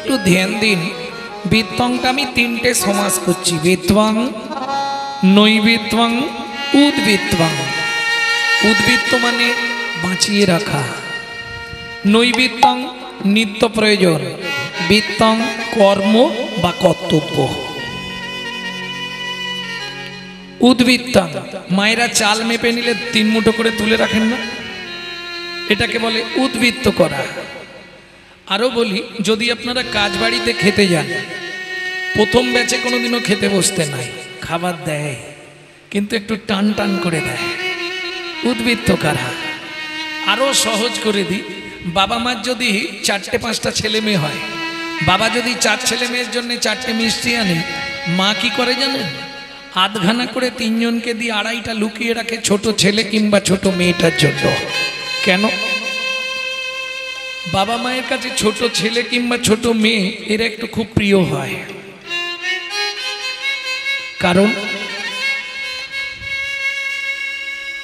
একটু ধ্যান দিন। বৃত্তংটা আমি তিনটে সমাস করছি, বৃত্তং, নৈবৃত্তং, উদ্বৃত্তং। উদ্বৃত্ত মানে বাঁচিয়ে রাখা, নৈবৃত্তং নিত্য প্রয়োজন, বৃত্তং কর্ম বা কর্তব্য। উদ্বৃত্তং মায়েরা চাল মেপে নিলে 3 মুঠো করে তুলে রাখেন না, এটাকে বলে উদ্বৃত্ত করা। আরও বলি, যদি আপনারা কাজ বাড়িতে খেতে যান, প্রথম ব্যাচে কোনোদিনও খেতে বসতে নাই, খাবার দেয় কিন্তু একটু টান টান করে দেয়, উদ্বৃত্ত করা। আরও সহজ করে দিই, বাবা মার যদি 4-5টা ছেলে মেয়ে হয়, বাবা যদি 4 ছেলে মেয়ের জন্য 4টে মিষ্টি আনে, মা কি করে জানেন? আধখানা করে 3 জনকে দিয়ে 2.5টা লুকিয়ে রাখে ছোট ছেলে কিংবা ছোট মেয়েটার জন্য। কেন? বাবা মায়ের কাছে ছোট ছেলে কিংবা ছোট মেয়ে এরা একটু খুব প্রিয় হয়।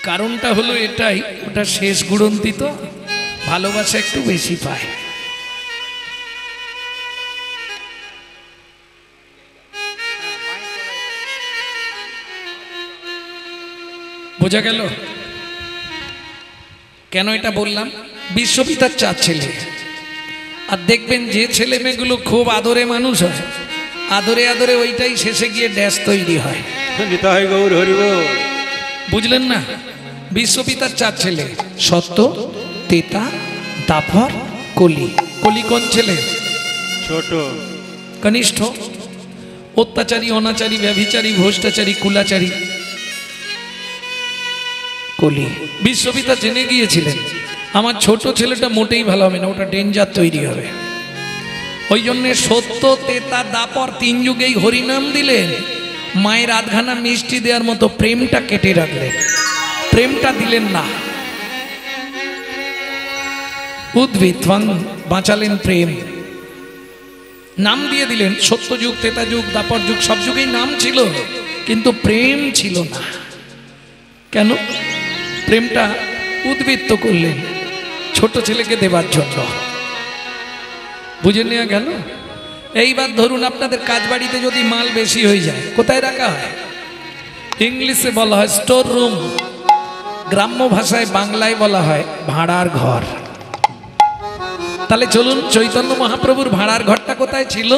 কারণটা হলো এটাই, ওটা শেষ গুড়ন্তি তো ভালোবাসা একটু বেশি পায়। বোঝা গেল কেন এটা বললাম? বিশ্বপিতার 4 ছেলে, আর দেখবেন যে ছেলে মেয়েগুলো খুব আদরে মানুষ হয়, আদরে আদরে ওইটাই শেষে গিয়ে ড্যাশ তৈরি হয়। বুঝলেন না? বিশ্বপিতার 4 ছেলে, সত্য, তেতা, দাপর, কলি। কলি কোন ছেলে? ছোট, কনিষ্ঠ। অত্যাচারী, অনাচারী, ব্যভিচারী, ভ্রষ্টাচারী, কুলাচারী কলি। বিশ্বপিতা জেনে গিয়েছিলেন আমার ছোট ছেলেটা মোটেই ভালো হবে না, ওটা ডেঞ্জার তৈরি হবে। ওই জন্যে সত্য, তেতা, দাপর 3 যুগেই হরিনাম দিলেন। মায়ের আধখানা মিষ্টি দেওয়ার মতো প্রেমটা কেটে রাখলেন, প্রেমটা দিলেন না। উদ্বৃত্তং বাঁচালেন প্রেম, নাম দিয়ে দিলেন। সত্য যুগ, তেতা যুগ, দাপর যুগ সব যুগেই নাম ছিল, কিন্তু প্রেম ছিল না। কেন? প্রেমটা উদ্বৃত্ত করলেন ছোট ছেলেকে দেবার জন্য। বুঝে নেওয়া গেল? এইবার ধরুন আপনাদের কাজ বাড়িতে যদি মাল বেশি হয়ে যায়, কোথায় রাখা হয়? ইংলিশে বলা হয় স্টোর রুম, গ্রাম্য ভাষায় বাংলায় বলা হয় ভাড়ার ঘর। তাহলে চলুন, চৈতন্য মহাপ্রভুর ভাড়ার ঘরটা কোথায় ছিল?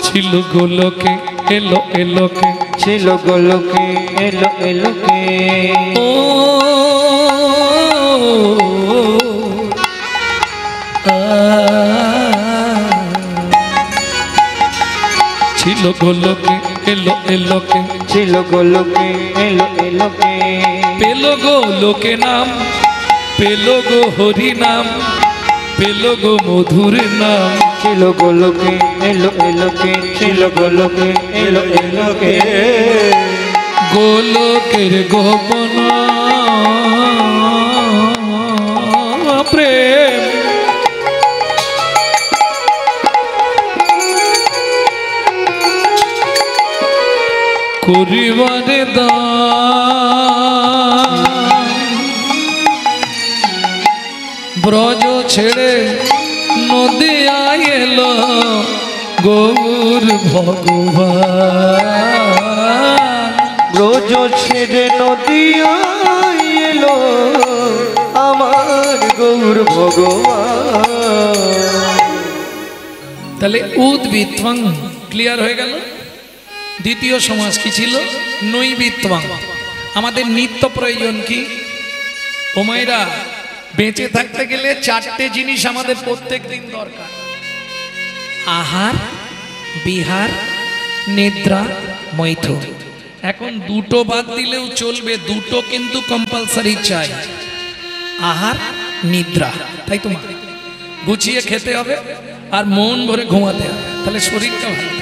ছিল গোলকে, এলো এলোকে, ছিল গোলকে, এলো এলোকে। ও ছিল গোলকে, এলো এলোকে, ছিল গোলকে, এলো এলোকে। পেল গো লোকে নাম, পেল গো হরি নাম, পেল গো মধুর নাম। ছিল গোলকে, এলো এলোকে, ছিল গোলকে, এলো এলোকে। গোলকের গোপন প্রেম, করিবারে দান, ব্রজ ছেড়ে নদী আইলো গৌর ভগবান। ব্রজ ছেড়ে নদী এলো আমার গৌর ভগবান। তাহলে উদ্বৃত্তং ক্লিয়ার হয়ে গেল। দ্বিতীয় সমাস কি ছিল? নৈবৃত্তং। আমাদের নিত্য প্রয়োজন কি? ও মায়েরা, বেঁচে থাকতে গেলে 4টে জিনিস আমাদের প্রত্যেক দিন দরকার: আহার, বিহার, নিদ্রা, মৈথুন। এখন 2টো বাদ দিলেও চলবে, 2টো কিন্তু কম্পালসারি চাই, আহার, নিদ্রা। তাই তো মা? গুছিয়ে খেতে হবে আর মন ভরে ঘুমাতে হবে, তাহলে শরীরটা ভালো।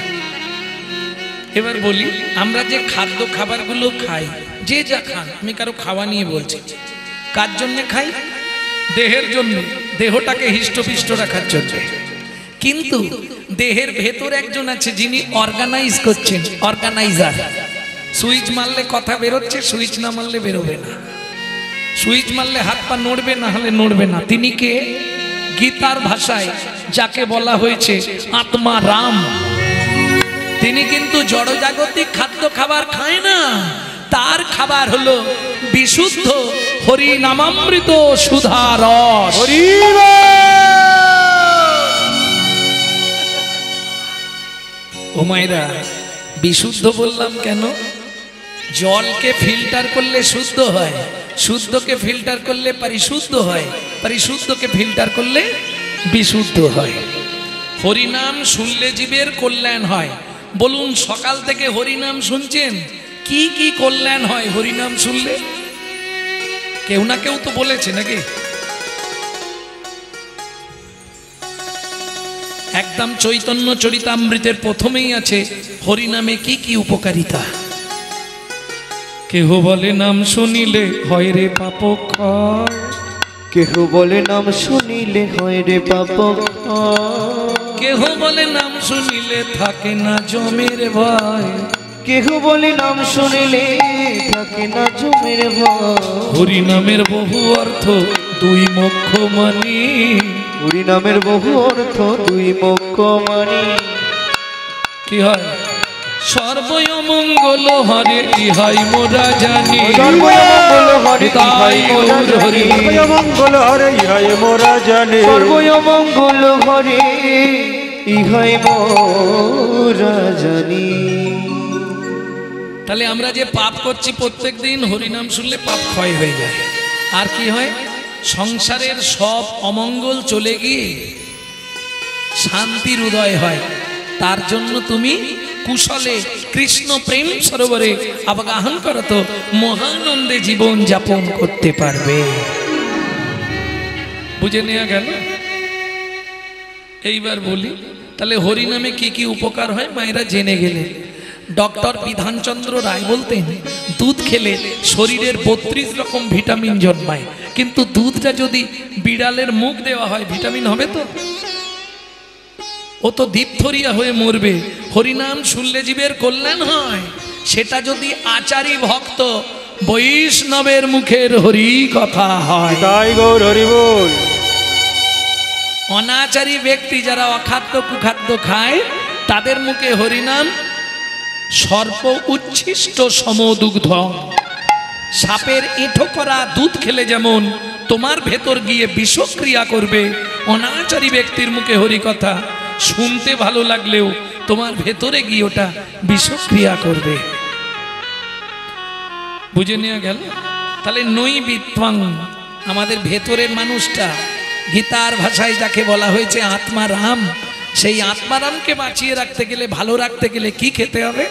এবার বলি, আমরা যে খাদ্য খাবারগুলো খাই, যে যা খান, আমি কারো খাওয়া নিয়ে বলছি, কার জন্য খাই? দেহের জন্য, দেহটাকে হিষ্টপিষ্ট রাখার জন্য। কিন্তু দেহের ভেতর একজন আছে যিনি অর্গানাইজ করছেন, অর্গানাইজার। সুইচ মারলে কথা বেরোচ্ছে, সুইচ না মারলে বেরোবে না। সুইচ মারলে হাত পা নড়বে, না হলে নড়বে না। তিনি কে? গীতার ভাষায় যাকে বলা হয়েছে আত্মা রাম, তিনি কিন্তু জড়জাগতিক খাদ্য খাবার খায় না, তার খাবার হলো বিশুদ্ধ হরি নামামৃত সুধা রস। ও মায়েরা, বিশুদ্ধ বললাম কেন? জলকে ফিল্টার করলে শুদ্ধ হয়, শুদ্ধকে ফিল্টার করলে পরিশুদ্ধ হয়, পরিশুদ্ধকে ফিল্টার করলে বিশুদ্ধ হয়। হরিনাম শুনলে জীবের কল্যাণ হয়। বলুন, সকাল থেকে হরিনাম শুনছেন, কি কি কল্যাণ হয় হরিনাম শুনলে? কেউ না কেউ তো বলেছে নাকি? একদম চৈতন্য চরিতামৃতের প্রথমেই আছে হরিনামে কি কি উপকারিতা। কেহ বলে নাম শুনিলে হয় রে পাপ ক্ষয়, কেহ বলে নাম শুনিলে হয় রে পাপ ক্ষয়, কেহ বলে নাম শুনিলে থাকে না জমের ভয়, কেহ বলে নাম শুনিলে থাকে না জমের ভয়। হরি নামের বহু অর্থ দুই মোক্ষ মানি, হরি নামের বহু অর্থ দুই মোক্ষ মানি। কি হয়? সর্বমঙ্গল হরে ইহাই মোরা জানি, সর্বমঙ্গল হরে তাই ইহাই মোরা গৌর হরি। জানি, সর্বমঙ্গল হরে ইহাই মোরা জানি, সর্বমঙ্গল হরে ইহাই মোরা জানি। তাহলে আমরা যে পাপ করছি প্রত্যেক দিন হরিনাম শুনলে পাপ ক্ষয় হয়ে যায়। আর কি হয়? সংসারের সব অমঙ্গল চলে গিয়ে শান্তির উদয় হয়। তার জন্য তুমি কুশলে কৃষ্ণ প্রেম সরোবরে অবগাহন করো তো মহানন্দে জীবন যাপন করতে পারবে। বুঝে নেওয়া গেল? এইবার বলি, তাহলে হরিনামে কি কি উপকার হয় মায়েরা জেনে গেলে। ডক্টর বিধানচন্দ্র রায় বলতেন, দুধ খেলে শরীরের 32 রকম ভিটামিন জন্মায়, কিন্তু দুধটা যদি বিড়ালের মুখ দেওয়া হয় ভিটামিন হবে তো? ও তো দীপথরিয়া হয়ে মরবে। হরিনাম শুনলে জীবের কল্যাণ হয়। সেটা যদি আচারী ভক্ত বৈষ্ণবের মুখের হরি কথা হয়। তাই গৌর হরি বল। অনাচারী ব্যক্তি যারা অখাদ্য কুখাদ্য খায় তাদের মুখে হরিনাম সর্প উচ্ছিষ্ট সমদুগ্ধ। সাপের এঁঠো করা দুধ খেলে যেমন তোমার ভেতর গিয়ে বিষক্রিয়া করবে, অনাচারী ব্যক্তির মুখে হরি কথা শুনতে ভালো লাগলেও তোমার ভেতরে গিয়ে ওটা বিষক্রিয়া করবে। বুঝে নেওয়া গেল? তাহলে নৈবিত্বং, আমাদের ভেতরের মানুষটা, গীতার ভাষায় যাকে বলা হয়েছে আত্মারাম, সেই আত্মারামকে বাঁচিয়ে রাখতে গেলে, ভালো রাখতে গেলে কি খেতে হবে?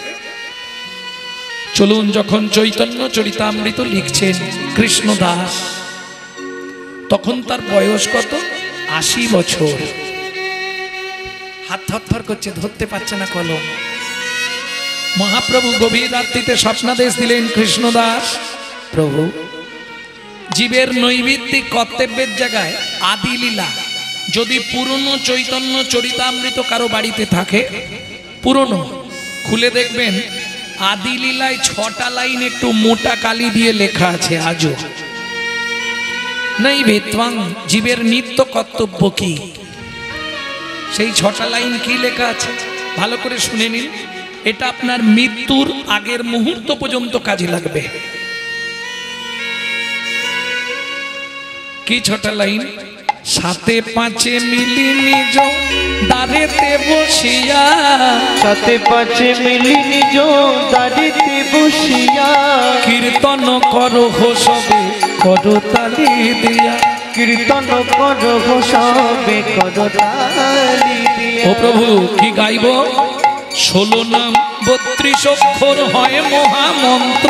চলুন, যখন চৈতন্য চরিতামৃত লিখছেন কৃষ্ণদাস, তখন তার বয়স কত? 80 বছর। হাত থরথর করছে, ধরতে পারছে না কলম। মহাপ্রভু গভীর রাত্রিতে স্বপ্নাদেশ দিলেন, কৃষ্ণদাস প্রভু, জীবের নৈবিত্তিক কর্তব্যের জায়গায় আদি লীলা যদি পুরনো চৈতন্য চরিতামৃত কারো বাড়িতে থাকে, পুরনো খুলে দেখবেন আদি লীলায় 6টা লাইন একটু মোটা কালি দিয়ে লেখা আছে আজও। নৈবেত্বং, জীবের নিত্য কর্তব্য কি, সেই 6টা লাইন কি লেখা আছে ভালো করে শুনে নিন। এটা আপনার মৃত্যুর আগের মুহূর্ত পর্যন্ত কাজে লাগবে। কি 6টা লাইন? সাথে পাঁচে মিলি নিজ দাঁড়েতে বসিয়া, সাথে পাঁচে মিলি নিজ দাঁড়িতে বসিয়া, কীর্তন করো সবে করো তালি দিয়া, কীর্তন করো সবে করো তালি দিয়া। ও প্রভু, কি গাইব? 16 নাম 32 অক্ষর হয় মহামন্ত্র,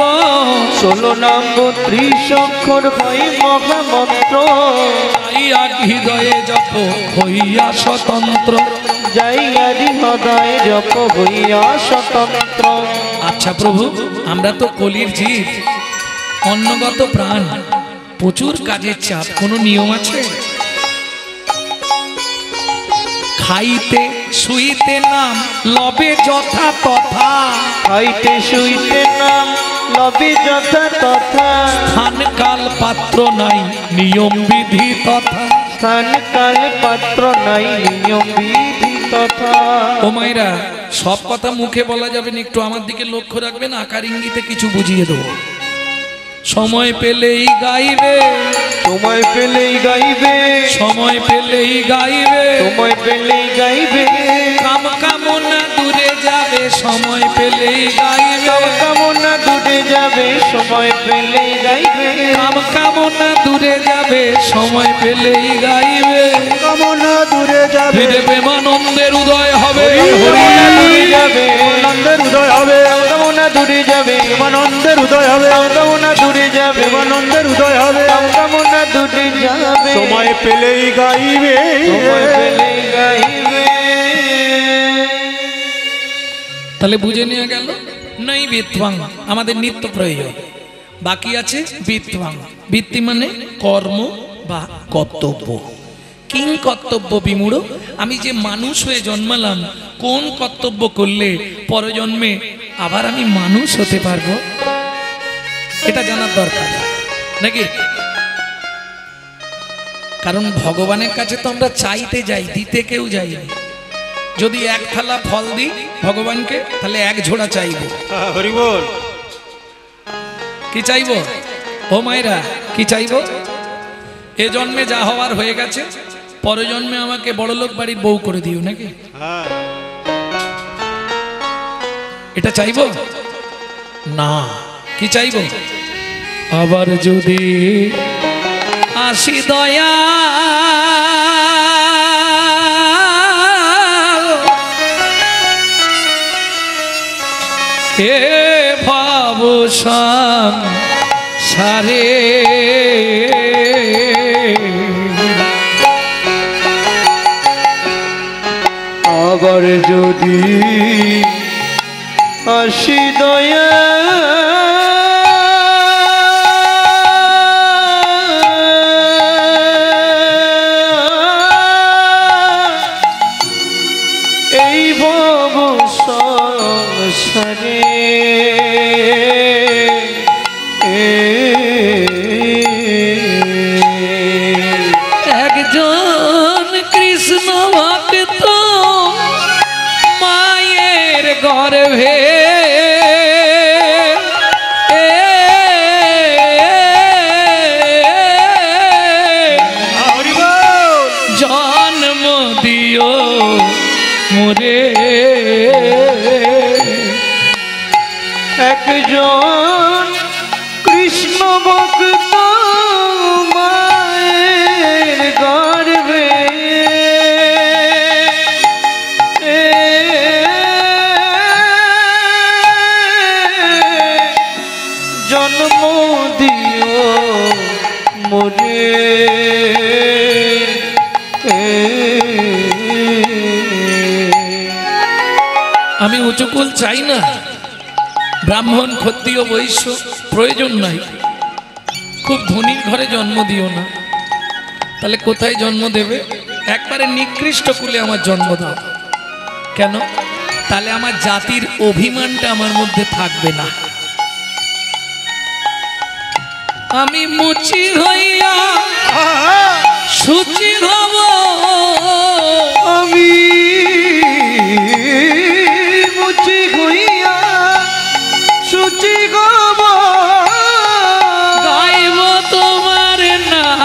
16 নাম 32 অক্ষর হয় মহামন্ত্র, যাইয়া হৃদয়ে জপ হইয়া স্বতন্ত্র, যাইয়া হৃদয়ে জপ হইয়া স্বতন্ত্র। আচ্ছা প্রভু, আমরা তো কলির জীব, অন্নগত প্রাণ, প্রচুর কাজের চাপ, কোনো নিয়ম আছে? খাইতে শুইতে নাম লবে যথা তথা, খাইতে শুইতে নাম লবে যথা তথা, স্থান কাল পাত্র নাই নিয়ম বিধি তথা, স্থান কাল পাত্র নাই নিয়ম বিধি তথা। ও মায়েরা, সব কথা মুখে বলা যাবে না, একটু আমার দিকে লক্ষ্য রাখবেন, আকার ইঙ্গিতে কিছু বুঝিয়ে দেবো। সময় পেলেই গাইবে, সময় পেলেই গাইবে, সময় পেলেই গাইবে, সময় পেলেই গাইবে, কাম কামনা দূরে যাবে, সময় পেলেই গাইবে, কাম কামনা দূরে যাবে, সময় পেলেই গাইবে, কাম কামনা দূরে যাবে, সময় পেলেই গাইবে, কামনা দূরে যাবে, হৃদে প্রেমানন্দের উদয় হবে, কামনা দূরে যাবে, আনন্দের উদয় হবে, কামনা দূরে যাবে, আনন্দের উদয় হবে, কামনা দূরে যাবে, আনন্দের উদয় হবে, কামনা দূরে যাবে, সময় পেলেই গাইবে, সময় পেলেই গাইবে। তাহলে বুঝে নেওয়া গেল নাই বিত্বাং আমাদের নিত্য প্রয়োজন। বাকি আছে বিত্বাং। বৃত্তি মানে কর্ম বা কর্তব্য। কিং কর্তব্য বিমূঢ়, আমি যে মানুষ হয়ে জন্মালাম, কোন কর্তব্য করলে পরজন্মে আবার আমি মানুষ হতে পারবো, এটা জানার দরকার নাকি? কারণ ভগবানের কাছে তো আমরা চাইতে যাই, দিতে কেউ যাইনি। যদি এক থালা ফল দিই ভগবানকে, তাহলে এক ঝোড়া চাইব। হরি বল। কি চাইব ও মায়েরা, কি চাইব? এ জন্মে যা হওয়ার হয়ে গেছে, পরের জন্মে আমাকে বড়লোক বাড়ির বউ করে দিও নাকি? হ্যাঁ, এটা চাইব না। কি চাইব? আবার যদি আসি দয়া হে ভাব সারে, আবার যদি আসি দয়া এই ভব সংসারে, একজন কৃষ্ণ ভক্ত মায়ের গর্ভে হরি বল। জন্ম দিও মোরে, একজন কৃষ্ণ ভক্ত মায়ের গর্ভে জন্ম দিও মোরে, আমি উঁচুকুল চাই না, ব্রাহ্মণ ক্ষত্রিয় বৈশ্য প্রয়োজন নাই, খুব ধনীর ঘরে জন্ম দিও না। তাহলে কোথায় জন্ম দেবে? একবারে নিকৃষ্ট কুলে আমার জন্ম দাও। কেন? তাহলে আমার জাতির অভিমানটা আমার মধ্যে থাকবে না। আমি মুচি হইয়া সুচি হব, আমি মুচি হইয়া সুচি গব, গাইব তোমার নাম,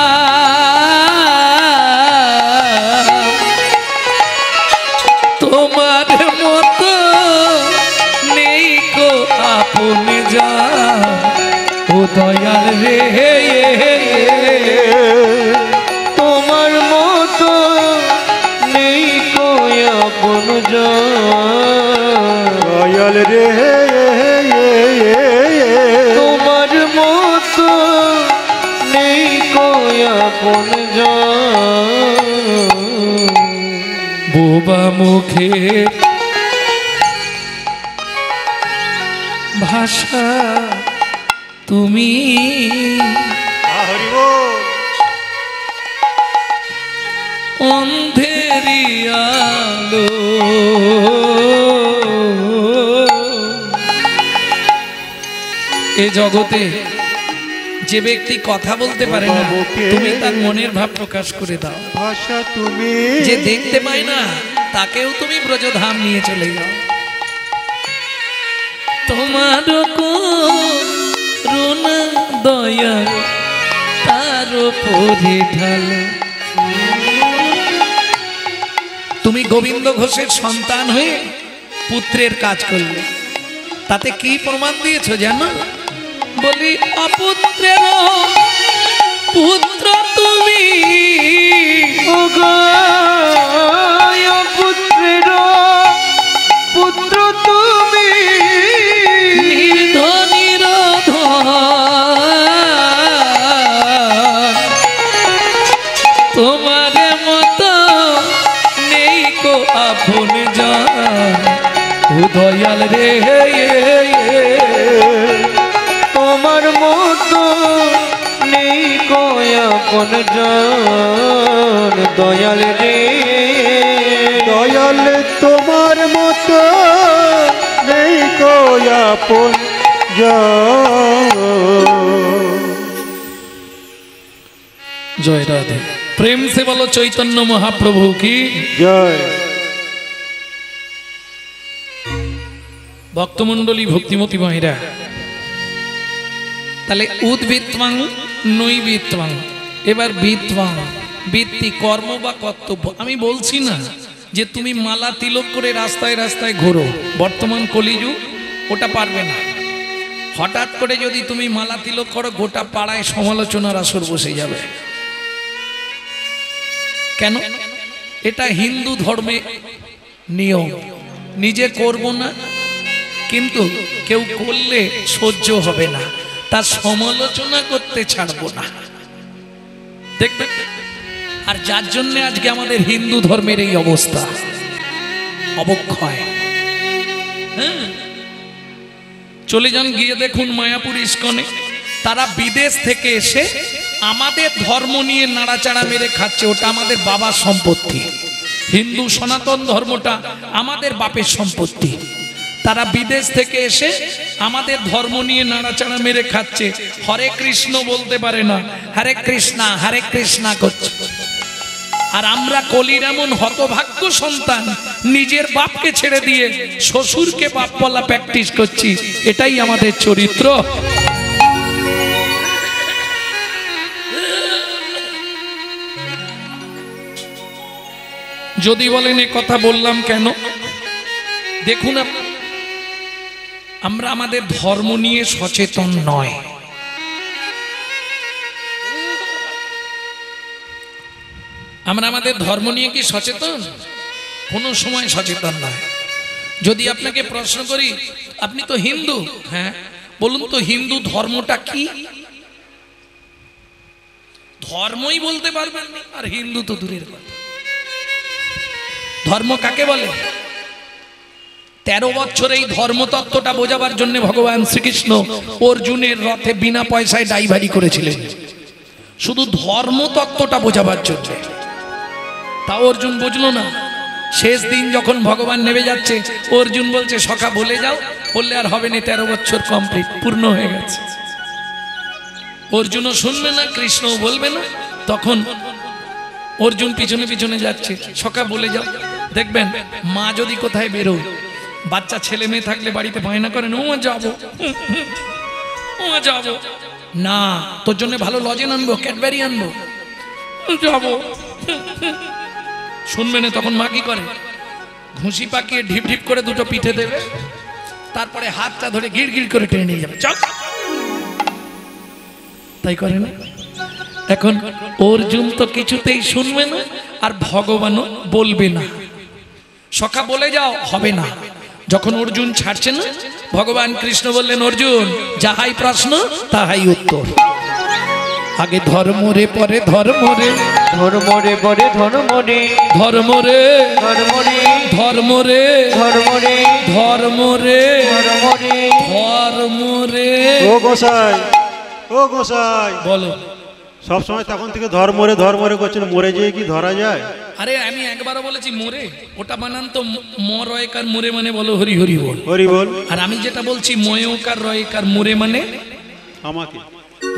তোমার মতো নেই কো আপন যা, ও দয়াল রে, তোমার মতো নেই কই আপন দয়াল রে, তোমার মতো নেই কই আপন বোবা মুখে ভাষা তুমি, হরি বল। অন্ধেরি আলো এ জগতে যে ব্যক্তি কথা বলতে পারে না তুমি তার মনের ভাব প্রকাশ করে দাও। ভাষা তুমি যে দেখতে পায় না তাকেও তুমি ব্রজধাম নিয়ে চলে যাও। তোমার করুণা দয়া তার উপরে ঢাল। তুমি গোবিন্দ ঘোষের সন্তান হয়ে পুত্রের কাজ করলে, তাতে কি প্রমাণ দিয়েছ জানো? বলি অপুত্রের পুত্র তুমি, পুত্রের পুত্র তুমি, নির্ধনীর ধন। তোমার মতো নেই কো আপন জন, ও দয়াল রে। তোমার মতো নেই কয়াপন জন, দয়াল রে। দয়াল তোমার মতো নেই কোয়াপন জয় রাধে। প্রেম সে বলো চৈতন্য মহাপ্রভু কি জয়। ভক্তমণ্ডলী ভক্তিমতী মায়েরা, তাহলে উদ্বৃত্তাং নৈবৃত্তাং, এবার বৃত্তাং বৃত্তি কর্ম বা কর্তব্য। আমি বলছি না যে তুমি মালা তিলক করে রাস্তায় রাস্তায় ঘোরো, বর্তমান কলিযুগ ওটা পারবে না। হঠাৎ করে যদি তুমি মালা তিলক করো গোটা পাড়ায় সমালোচনার আসর বসে যাবে। কেন? এটা হিন্দু ধর্মে নিয়ম। নিজে করব না, কিন্তু কেউ করলে সহ্য হবে না, তার সমালোচনা করতে ছাড়বো না। দেখবেন, আর যার জন্য আজকে আমাদের হিন্দু ধর্মের এই অবস্থা, অবক্ষয়। হ্যাঁ, চলে যান গিয়ে দেখুন মায়াপুর ইস্কনে, তারা বিদেশ থেকে এসে আমাদের ধর্ম নিয়ে নাড়াচাড়া মেরে খাচ্ছে। ওটা আমাদের বাবার সম্পত্তি। হিন্দু সনাতন ধর্মটা আমাদের বাপের সম্পত্তি। তারা বিদেশ থেকে এসে আমাদের ধর্ম নিয়ে নাড়াচাড়া মেরে খাচ্ছে। হরে কৃষ্ণ বলতে পারে না, হরে কৃষ্ণা করছে। আর আমরা কলির এমন হতভাগ্য সন্তান, নিজের বাপকে ছেড়ে দিয়ে শ্বশুরকে বাপ বলা প্র্যাকটিস করছি। এটাই আমাদের চরিত্র। যদি বলেন এ কথা বললাম কেন, দেখুন আমরা আমাদের ধর্ম নিয়ে সচেতন নয়। আমরা আমাদের ধর্ম নিয়ে কি সচেতন? কোনো সময় সচেতন নয়। যদি আপনাকে প্রশ্ন করি, আপনি তো হিন্দু, হ্যাঁ, বলুন তো হিন্দু ধর্মটা কি? ধর্মই বলতে পারবেন না, আর হিন্দু তো দূরের কথা। ধর্ম কাকে বলে? 13 বছর এই ধর্মতত্ত্বটা বোঝাবার জন্য ভগবান শ্রীকৃষ্ণ অর্জুনের রথে বিনা পয়সায় ড্রাইভারি করেছিলেন, শুধু ধর্মতত্ত্বটা বোঝাবার জন্য। তা অর্জুন বুঝলো না। শেষ দিন যখন ভগবান নেমে যাচ্ছে, অর্জুন বলছে সখা বলে যাও, বললে আর হবে না, 13 বছর কমপ্লিট, পূর্ণ হয়ে গেছে। অর্জুনও শুনবে না, কৃষ্ণও বলবে না। তখন অর্জুন পিছনে পিছনে যাচ্ছে, সখা বলে যাও। দেখবেন মা যদি কোথায় বেরো, বাচ্চা ছেলে মেয়ে থাকলে বাড়িতে বায়না করেন, ও যাবো ও যাবো না, তোর জন্য ভালো লজেন আনবো, ক্যাডবেরি আনবো, যাবো। শুনবে না, তখন মা কি করে? ঘুষি পাকিয়ে ঢিপ ঢিপ করে দুটো পিঠে দেবে, তারপরে হাতটা ধরে গিড় গিড় করে টেনে নিয়ে যাবে, চল। তাই করে না? এখন অর্জুন তো কিছুতেই শুনবে না, আর ভগবানও বলবে না। সখা বলে যাও, হবে না। যখন অর্জুন ছাড়ছে না, ভগবান কৃষ্ণ বললেন, অর্জুন যাহাই প্রশ্ন তাহাই উত্তর। আগে ধর্ম রে, পরে ধর্ম রে, ধর্ম রে পরে ধর্ম রে, ধর্ম রে, ধর্ম রে, ধর্ম রে, ধর্ম রে, ধর্ম রে, ধর্ম রে। ধর্ম রে। ও গোসাই, ও গোসাই, বলো। সব সময় তখন থেকে ধর্ম রে করছেন, মরে যেয়ে কি ধরা যায়? আরে আমি একবারও বলেছি মোরে, ওটা বানান তো মরয়কার মোরে মানে বলো হরি হরি বল। হরি বল। আর আমি যেটা বলছি ময়কার রয়কার মোরে মানে আমাকে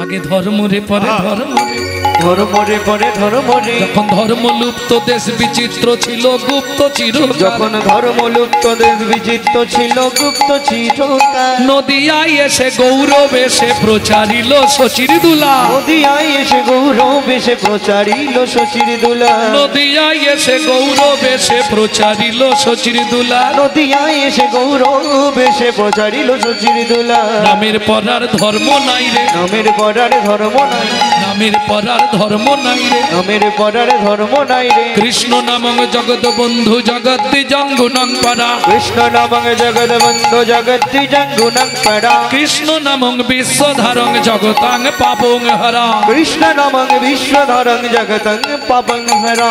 আগে ধর্ম রে পরে ধর্ম রে, ধর্ম রে পরে ধর্ম রে, যখন ধর্ম লুপ্ত দেশ বিচিত্র ছিল গুপ্ত চিরকাল, যখন ধর্ম লুপ্ত দেশ বিচিত্র ছিল গুপ্ত চিরকাল, নদিয়ায় এসে গৌরব এসে প্রচারিল শচির দুলা, নদিয়ায় এসে গৌরব এসে প্রচারিল শচির দুলা, নদিয়ায় এসে গৌরব এসে প্রচারিল শচির দুলা, নদিয়ায় এসে গৌরব এসে প্রচারিল শচির দুলা, নামের পরার ধর্ম নাই রে, নামের পরার ধর্ম নাই, নামের পরার ধর্ম নাই রে, নামের পরার ধর্ম নাই রে, কৃষ্ণ নামং জগৎ বন্ধু জগৎ জঙ্গুনং পরা, কৃষ্ণ নামং জগৎ বন্ধু জগৎ জঙ্গুনং পরা, কৃষ্ণ নামং বিশ্বধারং জগতাং পাপং হরা, কৃষ্ণ নামং বিশ্বধরং জগতং পাপং হরা,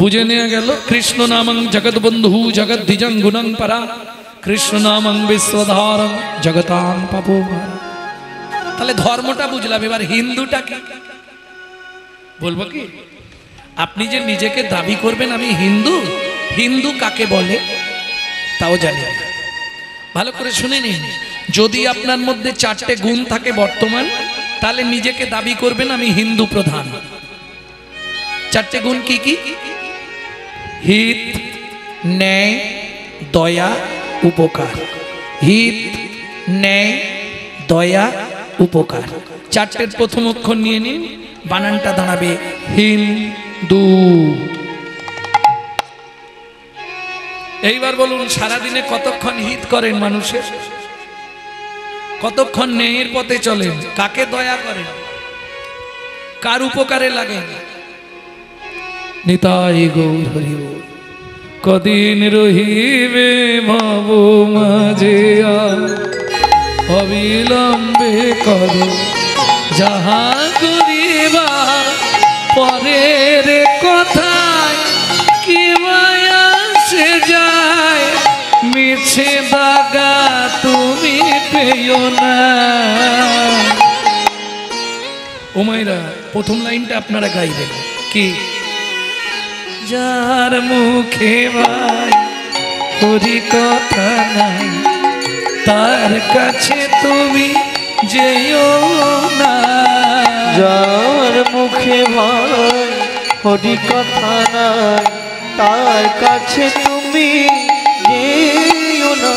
বুঝে নিয়ে গেল কৃষ্ণ নামং জগৎ বন্ধু জগৎ জঙ্গুনং পরা, কৃষ্ণ নামং বিশ্বধারং জগতাং পাপং হরা। তাহলে ধর্মটা বুঝলাম, এবার হিন্দুটা কি বলবো কি? আপনি যে নিজেকে দাবি করবেন আমি হিন্দু, হিন্দু কাকে বলে তাও জানি না। ভালো করে শুনে নিন, যদি আপনার মধ্যে 4টে গুণ থাকে বর্তমান, তাহলে নিজেকে দাবি করবেন আমি হিন্দু প্রধান। 4টে গুণ কি কি? হিত, ন্যায়, দয়া, উপকার। হিত, ন্যায়, দয়া, উপকার। 4টের প্রথম অক্ষর নিয়ে নিন, বানানটা দাঁড়াবে হিন্দু। এইবার বলুন, সারাদিনে কতক্ষণ হিত করেন মানুষের? কতক্ষণ ন্যায়ের পথে চলেন? কাকে দয়া করেন? কার উপকারে লাগেন? নিতাই গৌর হরি বল। কদিন রহিবে ভাবো মাঝে অবিলম্বে করো যাহা করিবা, পরের কথায় কি মায়া সে যায়, মিছে দাগা তুমি পেও না। ও মাইরা, প্রথম লাইনটা আপনারা গাইবেন কি? যার মুখে ভাই হরি কথা নাই, তার কাছে তুমি যেও না। যার মুখে ভাই হরি কথা নাই, তার কাছে তুমি যেও না।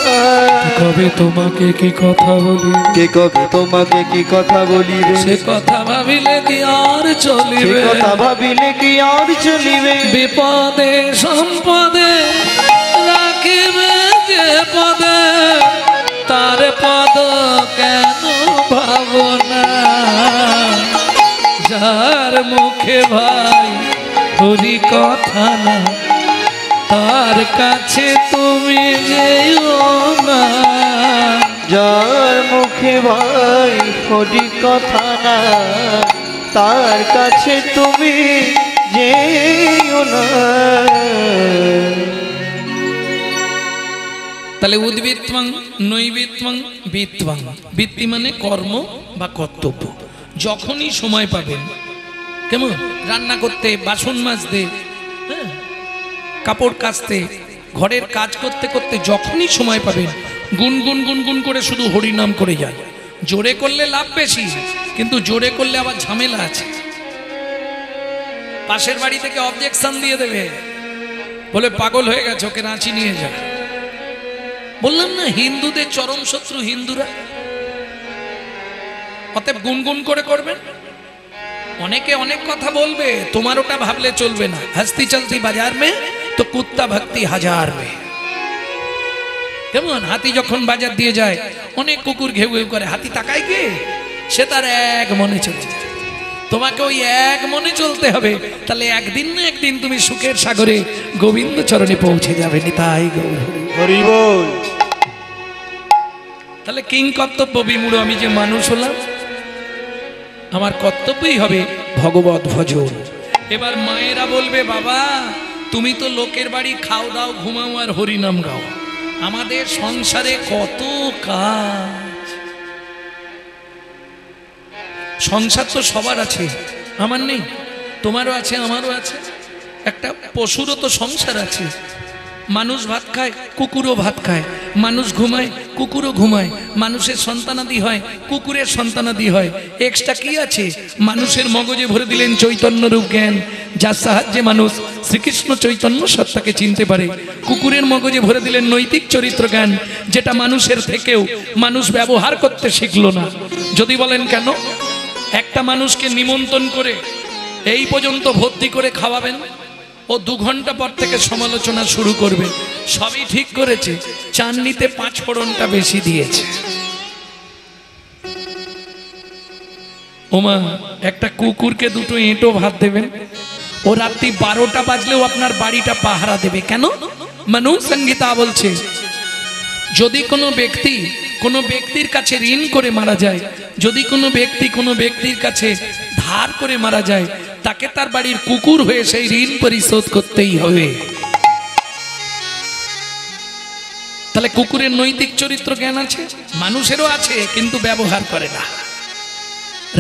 কবে তোমাকে কি কথা বলি, কে কবে তোমাকে কি কথা বলিবে, সে কথা ভাবিলে কি আর সে চলিবে? কথা ভাবিলে কি আর চলিবে? বিপদে সম্পদে রাখিবে যে পদে, তার পদ কেন ভাবনা। যার মুখে ভাই হরি কথা না, তার কাছে তুমি যেও না। যার মুখে ভাই হরি কথা না, তার কাছে তুমি যেও না। তাহলে উদ্বৃত্তং নৈবৃত্তং বৃত্তং। বৃত্তি মানে কর্ম বা কর্তব্য। যখনই সময় পাবেন, কেমন রান্না করতে, বাসন মাজতে, হ্যাঁ, কাপড় কাচতে, ঘরের কাজ করতে করতে যখনই সময় পাবেন, গুনগুন গুনগুন করে শুধু হরিনাম করে যান। জোরে করলে লাভ বেশি, কিন্তু জোরে করলে আবার ঝামেলা আছে। পাশের বাড়ি থেকে অবজেকশন দিয়ে দেবে, বলে পাগল হয়ে গেছে, ওকে রাঁচি নিয়ে যায়। বললাম না, হিন্দুদের চরম শত্রু হিন্দুরা। অতএব গুনগুন করে করবেন। অনেকে অনেক কথা বলবে, তোমার ওটা ভাবলে চলবে না। হস্তি চলতি বাজার মে তো কুত্তা ভক্তি হাজার মে। কেমন হাতি যখন বাজার দিয়ে যায়, অনেক কুকুর ঘেউ ঘেউ করে, হাতি তাকায় কে? সে তার এক মনে চলে যায়। তোমাকে ওই এক মনে চলতে হবে, তাহলে একদিন না একদিন তুমি সুখের সাগরে গোবিন্দ চরণে পৌঁছে যাবে। নিতাই গৌর হরি বল। তাহলে কিং কর্তব্য বিমূঢ় আমি যে মানুষ হলাম, আমার কর্তব্যই হবে ভগবত ভজন। এবার মায়েরা বলবে, বাবা তুমি তো লোকের বাড়ি খাও দাও ঘুমাও আর হরিনাম গাও, আমাদের সংসারে কত কাজ। সংসার তো সবার আছে, আমার নেই, তোমারও আছে, আমারও আছে। একটা পশুরও তো সংসার আছে। মানুষ ভাত খায়, কুকুরও ভাত খায়, মানুষ ঘুমায়, কুকুরও ঘুমায়। মানুষের সন্তানাদি হয়, কুকুরের সন্তানাদি হয়। এক্সট্রা কি আছে? মানুষের মগজে ভরে দিলেন চৈতন্য রূপ জ্ঞান, যার সাহায্যে মানুষ শ্রীকৃষ্ণ চৈতন্য সত্তাকে চিনতে পারে। কুকুরের মগজে ভরে দিলেন নৈতিক চরিত্র জ্ঞান, যেটা মানুষের থেকেও মানুষ ব্যবহার করতে শিখলো না। যদি বলেন কেন? একটা মানুষকে নিমন্ত্রণ করে এই পর্যন্ত ভর্তি করে খাওয়াবেন, ও 2 ঘন্টা পর থেকে সমালোচনা শুরু করবে। সবই ঠিক করেছে, চাটনিতে 5 ফোড়নটা বেশি দিয়েছে। ওমা, একটা কুকুরকে 2টো এঁটো ভাত দেবেন, ও রাত্রি 12টা বাজলেও আপনার বাড়িটা পাহারা দেবে। কেন? মানুষ সংহিতা বলছে, যদি কোনো ব্যক্তির কাছে ঋণ করে মারা যায়, যদি কোনো ব্যক্তির কাছে ধার করে মারা যায়, তাকে তার বাড়ির কুকুর হয়ে সেই ঋণ পরিশোধ করতেই হবে। তাহলে কুকুরের নৈতিক চরিত্র জ্ঞান আছে, মানুষেরও আছে, কিন্তু ব্যবহার করে না।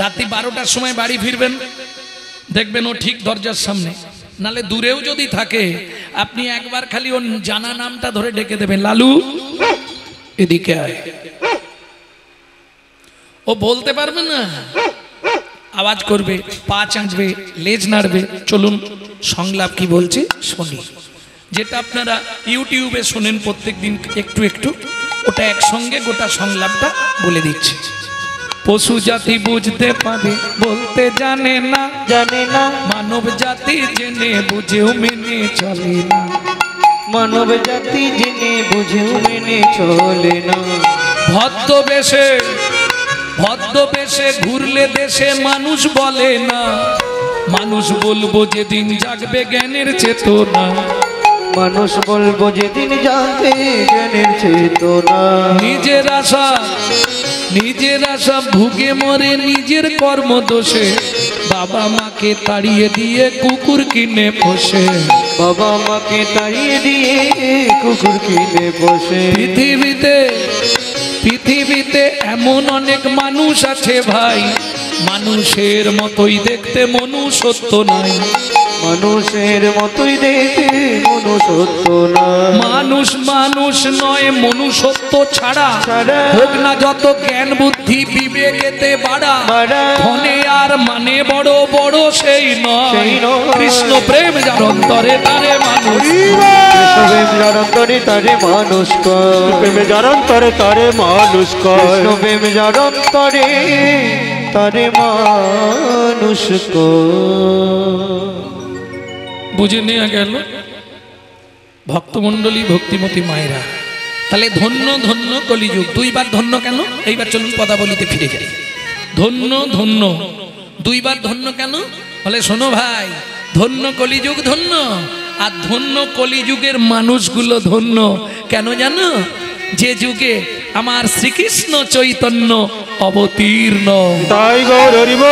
রাত্রি 12টার সময় বাড়ি ফিরবেন, দেখবেন ও ঠিক দরজার সামনে, নালে দূরেও যদি থাকে আপনি একবার খালি ওর জানা নামটা ধরে ডেকে দেবেন, লালু এদিকে আয়। ও বলতে পারবে না, আওয়াজ করবে, পা চাঁচবে, লেজ নাড়বে। চলুন সংলাপ কি বলছে শুনি। যেটা আপনারা ইউটিউবে শোনেন প্রত্যেকদিন একটু একটু, ওটা একসঙ্গে গোটা সংলাপটা বলে দিচ্ছে। পশু জাতি বুঝতে পারে, বলতে জানে না, মানব জাতি জেনে বুঝেও মেনে চলে না, মানব জাতি জেনে বুঝেও মেনে চলে না। ভদ্রবেশে ঘুরলে দেশে মানুষ বলে না, মানুষ বলবো যেদিন জাগবে জ্ঞানের চেতনা, মানুষ বলবো যেদিন জাগবে জ্ঞানের চেতনা। নিজের আশা ভুগে মরে নিজের কর্ম দোষে, বাবা মাকে তাড়িয়ে দিয়ে কুকুর কিনে বসে, বাবা মাকে তাড়িয়ে দিয়ে কুকুর কিনে বসে। পৃথিবীতে এমন অনেক মানুষ আছে ভাই, মানুষের মতোই দেখতে মনুষ্যত্ব নাই, মানুষের মতোই দেখতে মনুষ্যত্ব না। মানুষ নয়, মনুষ্যত্ব ছাড়া হোক না যত জ্ঞান বুদ্ধি বিবেকেতে বাড়া, ধনে আর মানে বড় বড় সেই নয়, কৃষ্ণ প্রেম যার অন্তরে তারে মানুষ, প্রেম যার অন্তরে তারে মানুষ কয়, প্রেম যার অন্তরে তারে মানুষ কয়, প্রেম যার অন্তরে তারে মানুষ কয়। বুঝে নেওয়া গেল ভক্তমণ্ডলী, ভক্তিমতী মায়েরা। তাহলে ধন্য ধন্য কলিযুগ। 2বার ধন্য কেন? এইবার চলুন পদাবলিতে ফিরে যাই। ধন্য ধন্য 2বার ধন্য কেন? বলে শোনো ভাই, ধন্য কলিযুগ ধন্য, আর ধন্য কলিযুগের মানুষগুলো ধন্য কেন জানো? যে যুগে আমার শ্রীকৃষ্ণ চৈতন্য অবতীর্ণ। তাই গৌর হরিব।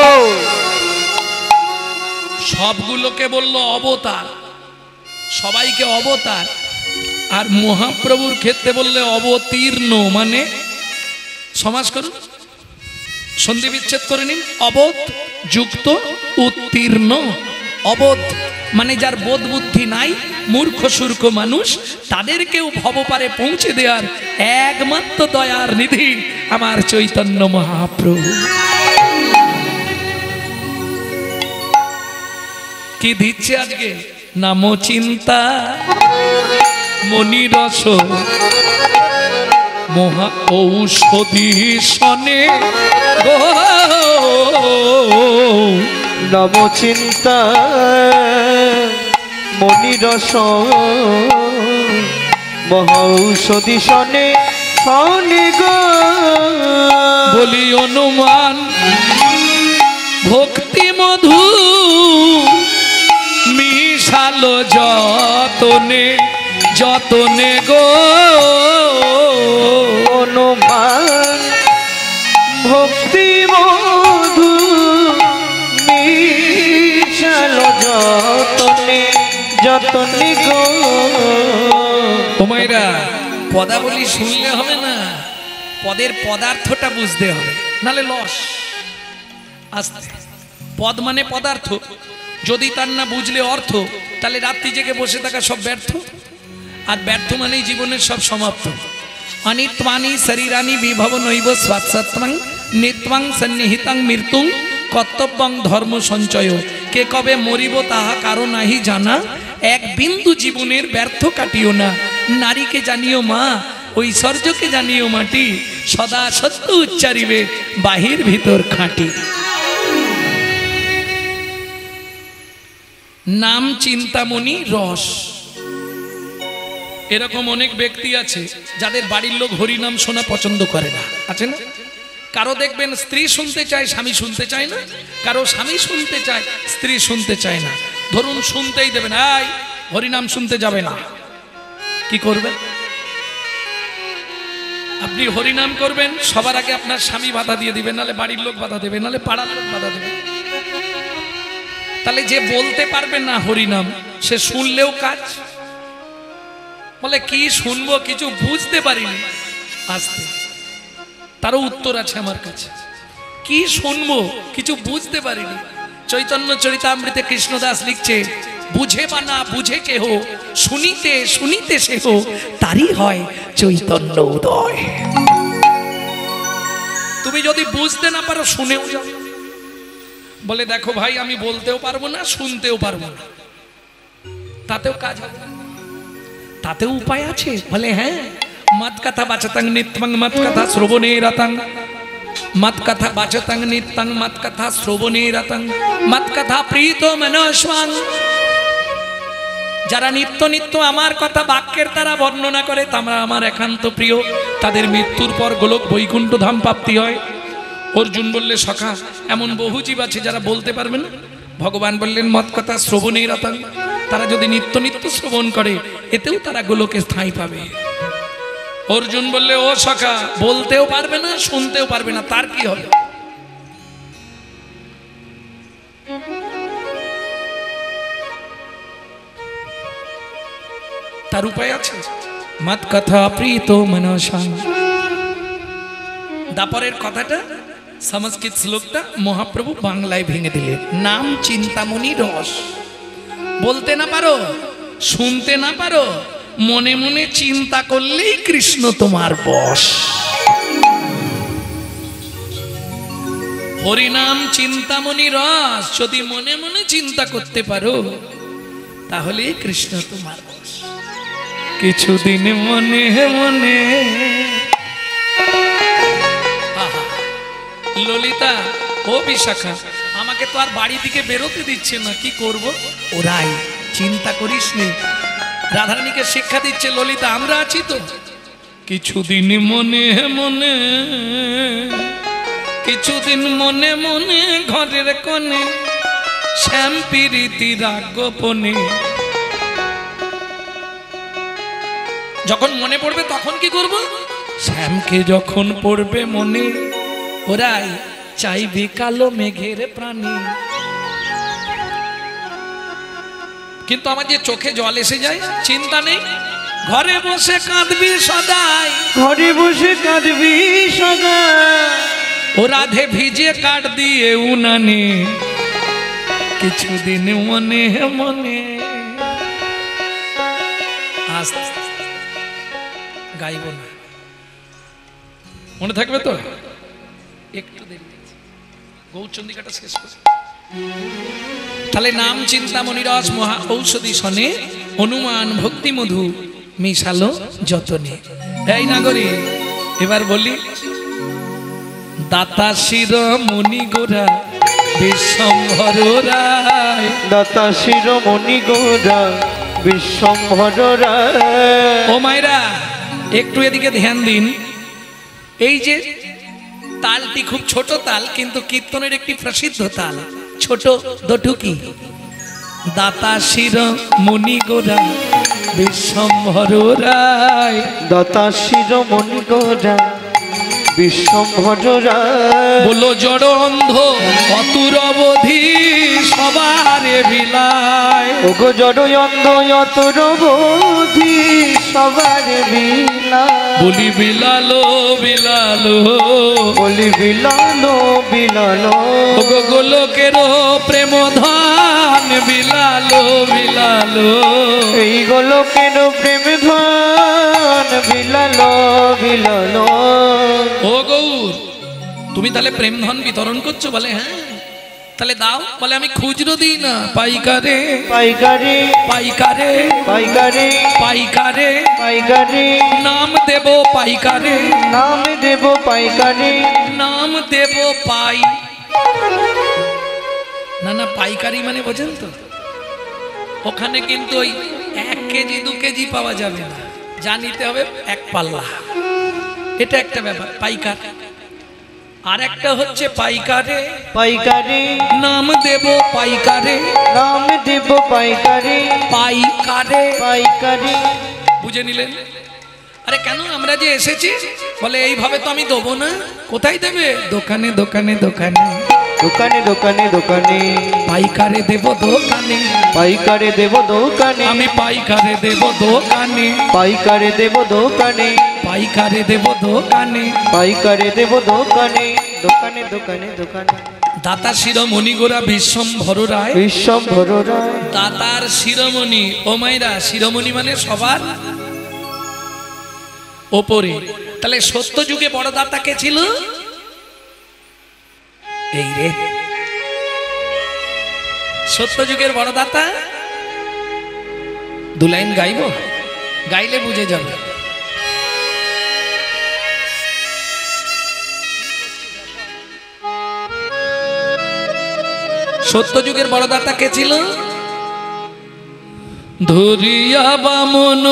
সবগুলোকে বলল অবতার, সবাইকে অবতার, আর মহাপ্রভুর ক্ষেত্রে বললে অবতীর্ণ, মানে সমাস করুন, সন্ধি বিচ্ছেদ করে নিন। অবোধ যুক্ত উত্তীর্ণ। অবোধ মানে যার বোধ বুদ্ধি নাই, মূর্খ সূর্খ মানুষ, তাদেরকেও ভবপারে পৌঁছে দেওয়ার একমাত্র দয়ার নিধি আমার চৈতন্য মহাপ্রভু। কি দিচ্ছে আজকে? নাম চিন্তা মনিরস মহা ঔষধি সনে গো, নব চিন্তা মনিরস মহৌষধি সনে সনে গো, বলি অনুমান ভক্তি মধু মিশালো যতনে যতনে গো, অনুমান ভক্তি মধু মিশালো যতনে যতনে গো। তোমাইরা পদাবলী শুনলে হবে না, পদের পদার্থটা বুঝতে হবে, নালে লস। আস্তে, পদ মানে পদার্থ, যদি তার না বুঝলে অর্থ, তাহলে রাত্রি জেগে বসে থাকা সব ব্যর্থ, আর ব্যর্থ মানেই জীবনের সব সমাপ্ত। অনিত্বানি শরীরানি বিভব নৈব স্বাৎসত্বং নিত্বং সন্নিহিতং মৃত্যুং কর্তব্যং ধর্ম সঞ্চয়। কে কবে মরিব তাহা কারো নাহি জানা, এক বিন্দু জীবনের ব্যর্থ কাটিও না। নারীকে জানিও মা, ঐশ্বর্যকে জানিও মাটি, সদা সত্য উচ্চারিবে বাহির ভিতর খাঁটি। নাম চিন্তামণি রস। এরকম অনেক ব্যক্তি আছে যাদের বাড়ির লোক হরিনাম শোনা পছন্দ করে না, আছে না? কারো দেখবেন স্ত্রী শুনতে চায়, স্বামী শুনতে চায় না। কারো স্বামী শুনতে চায়, স্ত্রী শুনতে চায় না। ধরুন শুনতেই দেবেন, এই হরিনাম শুনতে যাবে না, কি করবেন? আপনি হরিনাম করবেন, সবার আগে আপনার স্বামী বাধা দিয়ে দিবেন, নালে বাড়ির লোক বাধা দেবে, নালে পাড়ার লোক বাধা দেবে। তাহলে যে বলতে পারবে না হরিনাম, সে শুনলেও কাজ। বলে কি শুনবো, কিছু বুঝতে পারিনি, আসতে তারও উত্তর আছে আমার কাছে। কি শুনবো, কিছু বুঝতে পারিনি। চৈতন্য চরিতামৃতে কৃষ্ণদাস লিখছে, বুঝে বা না বুঝে কেহ, শুনিতে শুনিতে সেহ, তারই হয় চৈতন্য উদয়। তুমি যদি বুঝতে না পারো, শুনেও যাও। বলে দেখো ভাই, আমি বলতেও পারবো না, শুনতেও পারবো না, তাতেও কাজ হবে, তাতেও উপায় আছে। বলে হ্যাঁ, মত কথা বাচতাং নিত্যং মত কথা শ্রবণে রতং, মত কথা বাচতাং নিত্যং মত কথা শ্রবণে রতং, মত কথা প্রীত মনস্বাং। যারা নিত্য নিত্য আমার কথা বাক্যের দ্বারা বর্ণনা করে, তারা আমার একান্ত প্রিয়, তাদের মৃত্যুর পর গোলক বৈকুণ্ঠ ধাম প্রাপ্তি হয়। অর্জুন বললে সখা, এমন বহু জীব আছে যারা বলতে পারবে না। ভগবান বললেন মত কথা শ্রবণে রতং, তারা যদি নিত্য নিত্য শ্রবণ করে, এতেও তারা গোলকে স্থায়ী পাবে। অর্জুন বললে ও সখা, বলতেও পারবে না, শুনতেও পারবে না, তার কি হবে? তার উপায় আছে। মত কথা প্রীত মনসা। দাপরের কথাটা, সংস্কৃত শ্লোকটা মহাপ্রভু বাংলায় ভেঙে দিলেন। নাম চিন্তামণি রস। বলতে না পারো, শুনতে না পারো, মনে মনে চিন্তা করলেই কৃষ্ণ তোমার বশ। হরিনাম চিন্তামণি রস, যদি মনে মনে চিন্তা করতে পারো, তাহলে কৃষ্ণ তোমার বশ। কিছুদিন মনে মনে। ললিতা ও বিশাখা, আমাকে তো আর বাড়ি থেকে বেরোতে দিচ্ছে না, কি করব? ওরাই, চিন্তা করিস নি। রাধারানীকে শিক্ষা দিচ্ছে ললিতা, আমরা আছি তো। কিছুদিন মনে মনে, কিছুদিন মনে মনে ঘরের কোণে, শ্যাম প্রীতি রাগ গোপনে। যখন মনে পড়বে তখন কি করব? শ্যামকে যখন পড়বে মনে, ওরাই চাইবে কালো মেঘের প্রাণী। কিন্তু আমার যে চোখে জল এসে যায়, চিন্তা নেই, ঘরে বসে কাঁদবি সদাই, ঘরে বসে কাঁদবি সদাই। ও রাধে ভিজে কাট দিয়ে উনানে, কিছুদিন মনে মনে। আস্তে গাইব না, মনে থাকবে তো? একটু দেরি, গৌরচন্দ্রিকাটা শেষ করে। তাহলে নাম চিন্তামণি রস মহা ঔষধি শনে, অনুমান ভক্তি মধু মিশালো যতনে। এই নাগরী, এবার বলি, দাতা শির মণি গোরা বিশ্বম্ভর রায়, দাতা শিরোমণি গোরা বিশ্বম্ভর রায়। ও মায়েরা, একটু এদিকে ধ্যান দিন। এই যে তালটি খুব ছোট তাল, কিন্তু কীর্তনের একটি প্রসিদ্ধ তাল, ছোট দটুকি। দাতা শির মণি গোরা বিশ্বম্ভর রায়, দাতা শিরোমণি গোরা বিশ্বম্ভর রায়। বলো জড় অন্ধ অতুর অবধি সবারে বিলায়, ওগো জড় অন্ধ অতুর অবধি সবারে বিলায়। বলি বিলালো বিলালো, বলি বিলালো বিলালো, ওগো গোলকের প্রেম ধন বিলালো বিলালো। এই গোলকের প্রেম ধন বিলালো মিলন। ও গৌর, তুমি তাহলে প্রেম ধন বিতরণ করছো? বলে হ্যাঁ। তাহলে দাও। বলে আমি খুচরো দিই না, পাইকারে পাইকারি পাইকারে পাইকারি পাইকারে পাইকারি নাম দেব পাইকারে নাম দেব পাইকারি। নাম দেব পাই। না না, পাইকারি মানে বোঝেন তো, ওখানে কিন্তু ওই 1 কেজি 2 কেজি পাওয়া যাবে না, যা নিতে হবে 1 পাল্লা। এটা একটা ব্যাপার পাইকার। আর একটা হচ্ছে পাইকারে পাইকারি নাম দেব পাইকারে নাম দেব পাইকারি পাইকারে। পাইকারি। বুঝে নিলেন? আরে কেন আমরা যে এসেছি, বলে এইভাবে তো আমি দেবো না। কোথায় দেবে? দোকানে দোকানে দোকানে দোকানে দোকানে দোকানে পাইকারে দেব দোকানে। পাইকারে দেব দোকানে আমি পাইকারে দেব দোকানে পাইকারে দেব দোকানে পাইকারে দেব দোকানে। পাইকারে দেব দোকানে দোকানে দোকানে দোকানে। দাতা শিরোমণি গোরা বিশ্বম্ভর রায়। বিশ্বম্ভর রায়। দাতার শিরোমণি, ও মাইরা, শিরোমণি মানে সবার ওপরে। তাহলে সত্য যুগে বড় দাতা কে ছিল? এই রে, সত্য যুগের বড় দাতা। 2 লাইন গাইব, গাইলে বুঝে যাবে। সত্য যুগের বড় দাতা কে ছিল? ধরিয়া বামন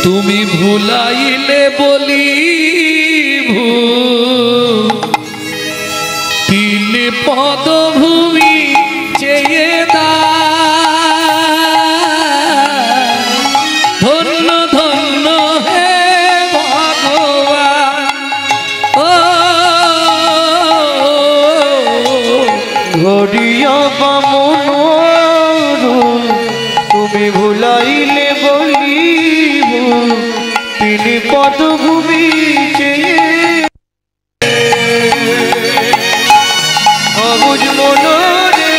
তুমি ভুলাইলে বলি তিন পদভূমি চেয়ে দা। ধন্য ধন্য হে ভগবান। ও ধরিয়া বামন তুমি ভুলাইলে বলিব তিনি পদভূমি চেয়ে। অবুঝ মন রে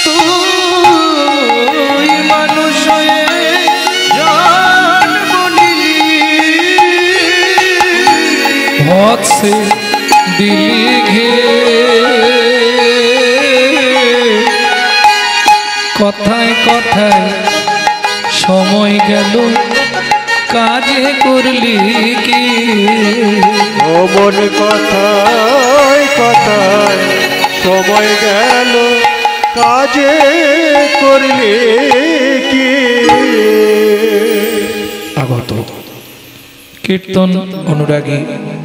তুই মানুষ হয়ে জন্ম নিলি। हाथ से दिली घे কথায় কথায় সময় গেল কাজে করলি কি। অমন কথায় কথায় সময় গেল কাজে করলে কি। আগত কীর্তন অনুরাগী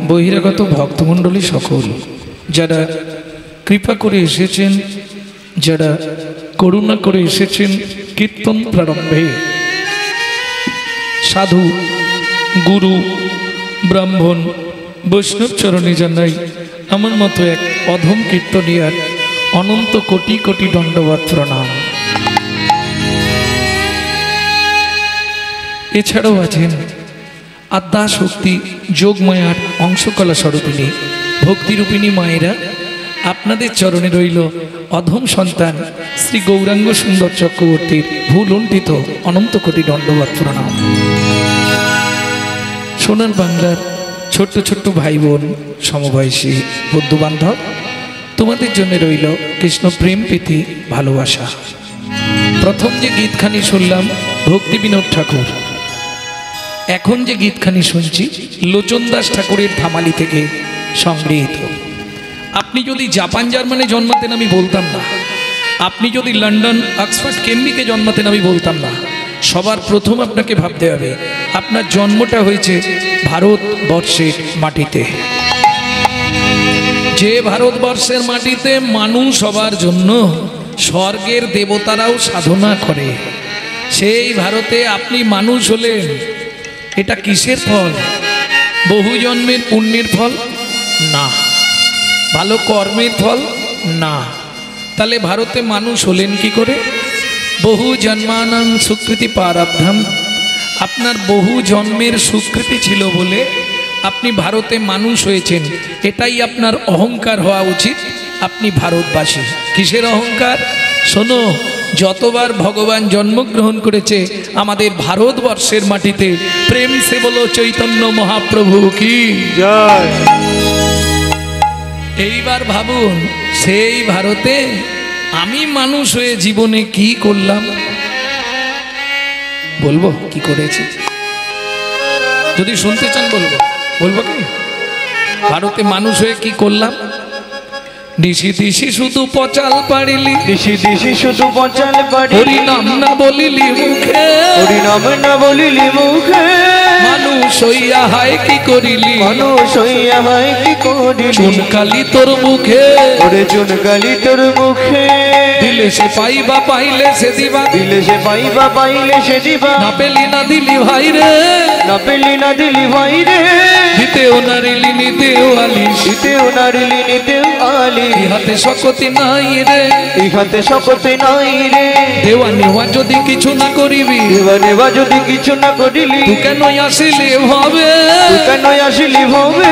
বহিরাগত ভক্তমণ্ডলী সকল যারা কৃপা করে এসেছেন, যারা করুণা করে এসেছেন কীর্তন প্রারম্ভে, সাধু গুরু ব্রাহ্মণ বৈষ্ণব চরণে জানাই আমার মতো এক অধম কীর্তনিয়ার অনন্ত কোটি কোটি দণ্ডবত প্রণাম। এছাড়াও আছেন আদ্যা শক্তি যোগমায়ার অংশকলা স্বরূপিণী ভক্তিরূপিণী মায়েরা। আপনাদের চরণে রইল অধম সন্তান শ্রী গৌরাঙ্গ সুন্দর চক্রবর্তীর ভুলুণ্ঠিত অনন্ত কোটি দণ্ডবত প্রণাম। সোনার বাংলার ছোট্ট ছোট্ট ভাই বোন সমবয়সী বন্ধু বান্ধব, তোমাদের জন্য রইল কৃষ্ণ প্রেম প্রীতি ভালোবাসা। প্রথম যে গীতখানি শুনলাম ভক্তি বিনোদ ঠাকুর, এখন যে গীতখানি শুনছি লোচন দাস ঠাকুরের ধামালি থেকে সংগৃহীত। আপনি যদি জাপান জার্মানে জন্মাতেন আমি বলতাম না, আপনি যদি লন্ডন অক্সফোর্ড কেমব্রিজে জন্মাতেন আমি বলতাম না। সবার প্রথম আপনাকে ভাবতে হবে আপনার জন্মটা হয়েছে ভারতবর্ষের মাটিতে। যে ভারতবর্ষের মাটিতে মানুষ সবার জন্য স্বর্গের দেবতারাও সাধনা করে, সেই ভারতে আপনি মানুষ হলেন। এটা কিসের ফল? বহু জন্মের পুণ্যের ফল না, ভালো কর্মের ফল না। তাহলে ভারতে মানুষ হলেন কি করে? বহু জন্মানাং সুকৃতি প্রারব্ধম। আপনার বহু জন্মের সুকৃতি ছিল বলে আপনি ভারতে মানুষ হয়েছেন, এটাই আপনার অহংকার হওয়া উচিত। আপনি ভারতবাসী। কিসের অহংকার? শোনো, যতবার ভগবান জন্মগ্রহণ করেছে আমাদের ভারতবর্ষের মাটিতে, প্রেম সে বলো চৈতন্য মহাপ্রভু কি জয়। এইবার ভাবুন, সেই ভারতে আমি মানুষ হয়ে জীবনে কি করলাম? বলবো কি করেছি? যদি শুনতে চান বলবো, বলবো কি? ভারতে মানুষ হয়ে কি করলাম? দিশি দিশি শুধু পচাল পারিলি, দিশি দিশি শুধু পচাল পারি, হরি নাম না বলিলি মুখে, হরি নাম না বলিলি মুখে, মানুষ হইয়া হায় কি করিলি, মানুষ হইয়া ভাই কি করিলি, চুনকালি তোর মুখে, ওরে চুনকালি তোর মুখে, দিলে সে পাইবা পাইলে সে দিবা, দিলে সে পাইবা পাইলে সে দিবা, না পেলি না দিলি ভাই রে, না পেলি না দিলি ভাই রে, দিতেও নারিলি নিতেও আলিস, দিতেও নারিলি নিতেও আলি, ইহাতে শকতি নাই রে, ইহাতে শপথে নাই রে, দেওয়া নেওয়া যদি কিছু না করিবি, দেওয়া নেওয়া যদি কিছু না করিলি, তুই কেন আসিলি ভাবে, তুই কেন আসিলি ভবে,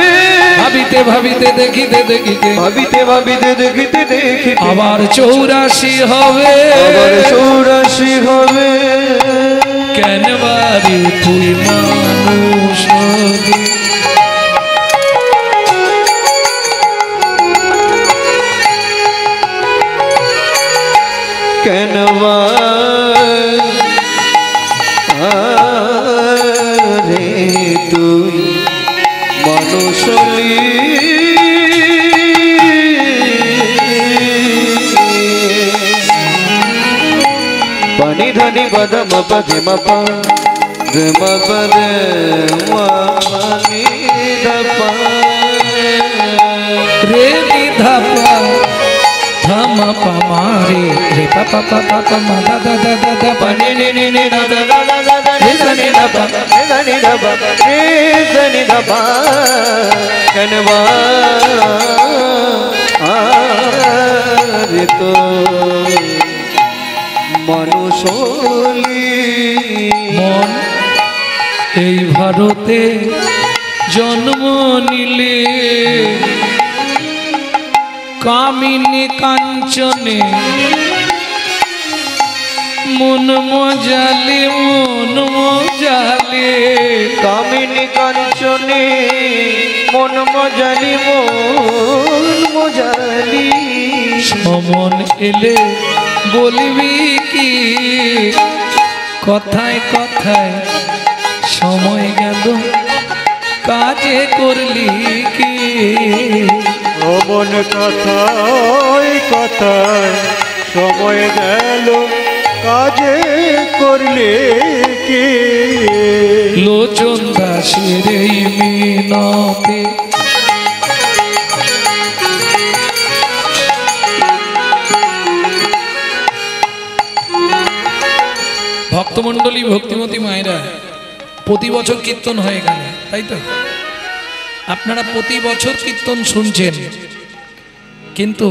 ভাবিতে ভাবিতে দেখিতে দেখিতে ভাবিতে ভাবিতে দেখিতে দেখিতে আবার 84 হবে, আবার 84 হবে, কেন বারে তুই মানুষ হলি? কেন রে তুই মানুষ হলি, পানি ধানি বাদাম পাখি মাপা রে মাপা রে মানি ধাপা রে নিধা পা ধামা পা মারে রে পা পা পা পা পা মা দা দা দা দা দা পা নে নে নে নে দা দা দা দা দা দা রে সা নে দা পা রে ধানি ধাপা রে ধানি ধাপা কেনবা রে তো মানুষ হলি, মন এই ভারতে জন্ম নিলে, কামিনী কাঞ্চনে মন মজালে, মন মজালে, কামিনী কাঞ্চনে মন মজালি, মন মজালি, সমন এলে বলবি কি, কথায় কথায় সময় গেল কাজে করলি কি, অমন কথায় কথায় সময় গেল কাজে করলে কি, লোচন দাসের এই মিনতে ভক্তমণ্ডলী ভক্তিমতী মায়েরা, প্রতি বছর কীর্তন হয় এখানে, তাই তো? আপনারা প্রতি বছর কীর্তন শুনছেন, কিন্তু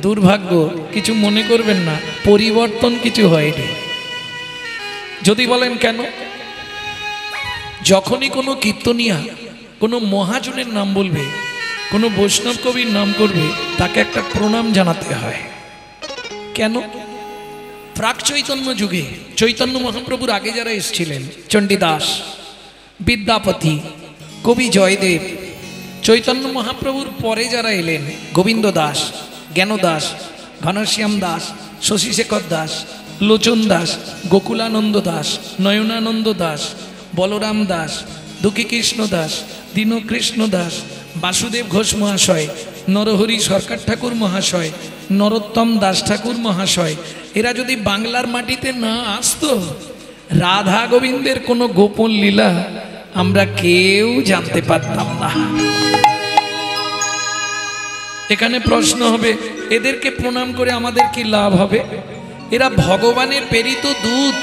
দুর্ভাগ্য, কিছু মনে করবেন না, পরিবর্তন কিছু হয়নি। যদি বলেন কেন? যখনই কোনো কীর্তনিয়া কোনো মহাজনের নাম বলবে, কোনো বৈষ্ণব কবির নাম করবে, তাকে একটা প্রণাম জানাতে হয়। কেন? প্রাক চৈতন্য যুগে চৈতন্য মহাপ্রভুর আগে যারা এসেছিলেন, চণ্ডীদাস, বিদ্যাপতি, কবি জয়দেব, চৈতন্য মহাপ্রভুর পরে যারা এলেন, গোবিন্দ দাস, জ্ঞানদাস, ঘনশ্যাম দাস, শশীশেখর দাস, লোচন দাস, গোকুলানন্দ দাস, নয়নানন্দ দাস, বলরাম দাস, দুঃখীকৃষ্ণ দাস, দীনকৃষ্ণ দাস, বাসুদেব ঘোষ মহাশয়, নরহরি সরকার ঠাকুর মহাশয়, নরোত্তম দাস ঠাকুর মহাশয়, এরা যদি বাংলার মাটিতে না আসতো, রাধা গোবিন্দের কোনো গোপন লীলা আমরা কেউ জানতে পারতাম না। এখানে প্রশ্ন হবে, এদেরকে প্রণাম করে আমাদের কি লাভ হবে? এরা ভগবানের প্রেরিত দূত,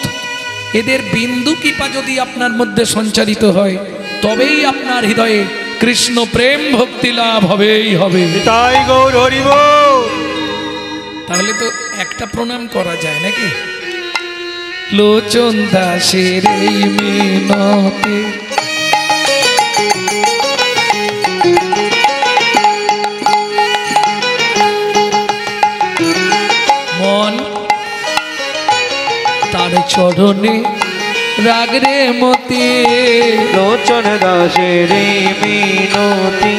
এদের বিন্দু কৃপা যদি আপনার মধ্যে সঞ্চারিত হয়, তবেই আপনার হৃদয়ে কৃষ্ণ প্রেম ভক্তি লাভ হবেই হবে। তাই গৌর হরি বল। তাহলে তো একটা প্রণাম করা যায় নাকি? লোচন দাসের এই মিনতে চরণে রাগরে মতি লোচন দাসের মিনতি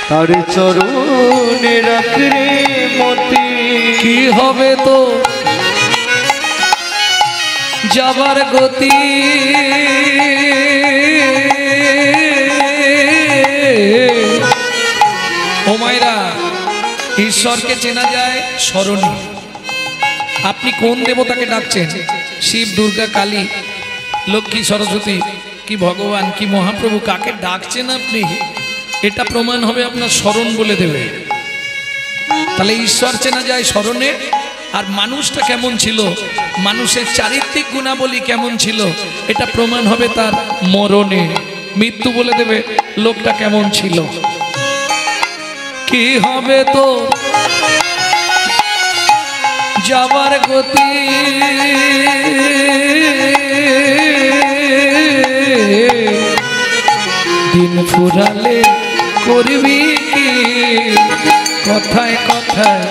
তার চরণে রাগরে মতি কি হবে তো যাবার গতি ও মায়েরা ঈশ্বরকে চেনা যায় স্মরণে। আপনি কোন দেবতাকে ডাকছেন? শিব, দুর্গা, কালী, লক্ষ্মী, সরস্বতী কি ভগবান কি মহাপ্রভু, কাকে ডাকছেন আপনি? এটা প্রমাণ হবে আপনার স্মরণ বলে দেবে। তাহলে ঈশ্বর চেনা যায় স্মরণে। আর মানুষটা কেমন ছিল, মানুষের চারিত্রিক গুণাবলী কেমন ছিল, এটা প্রমাণ হবে তার মরণে। মৃত্যু বলে দেবে লোকটা কেমন ছিল। কি হবে তো যাবার গতি দিন ফুরালে করবি কি, কথায় কথায়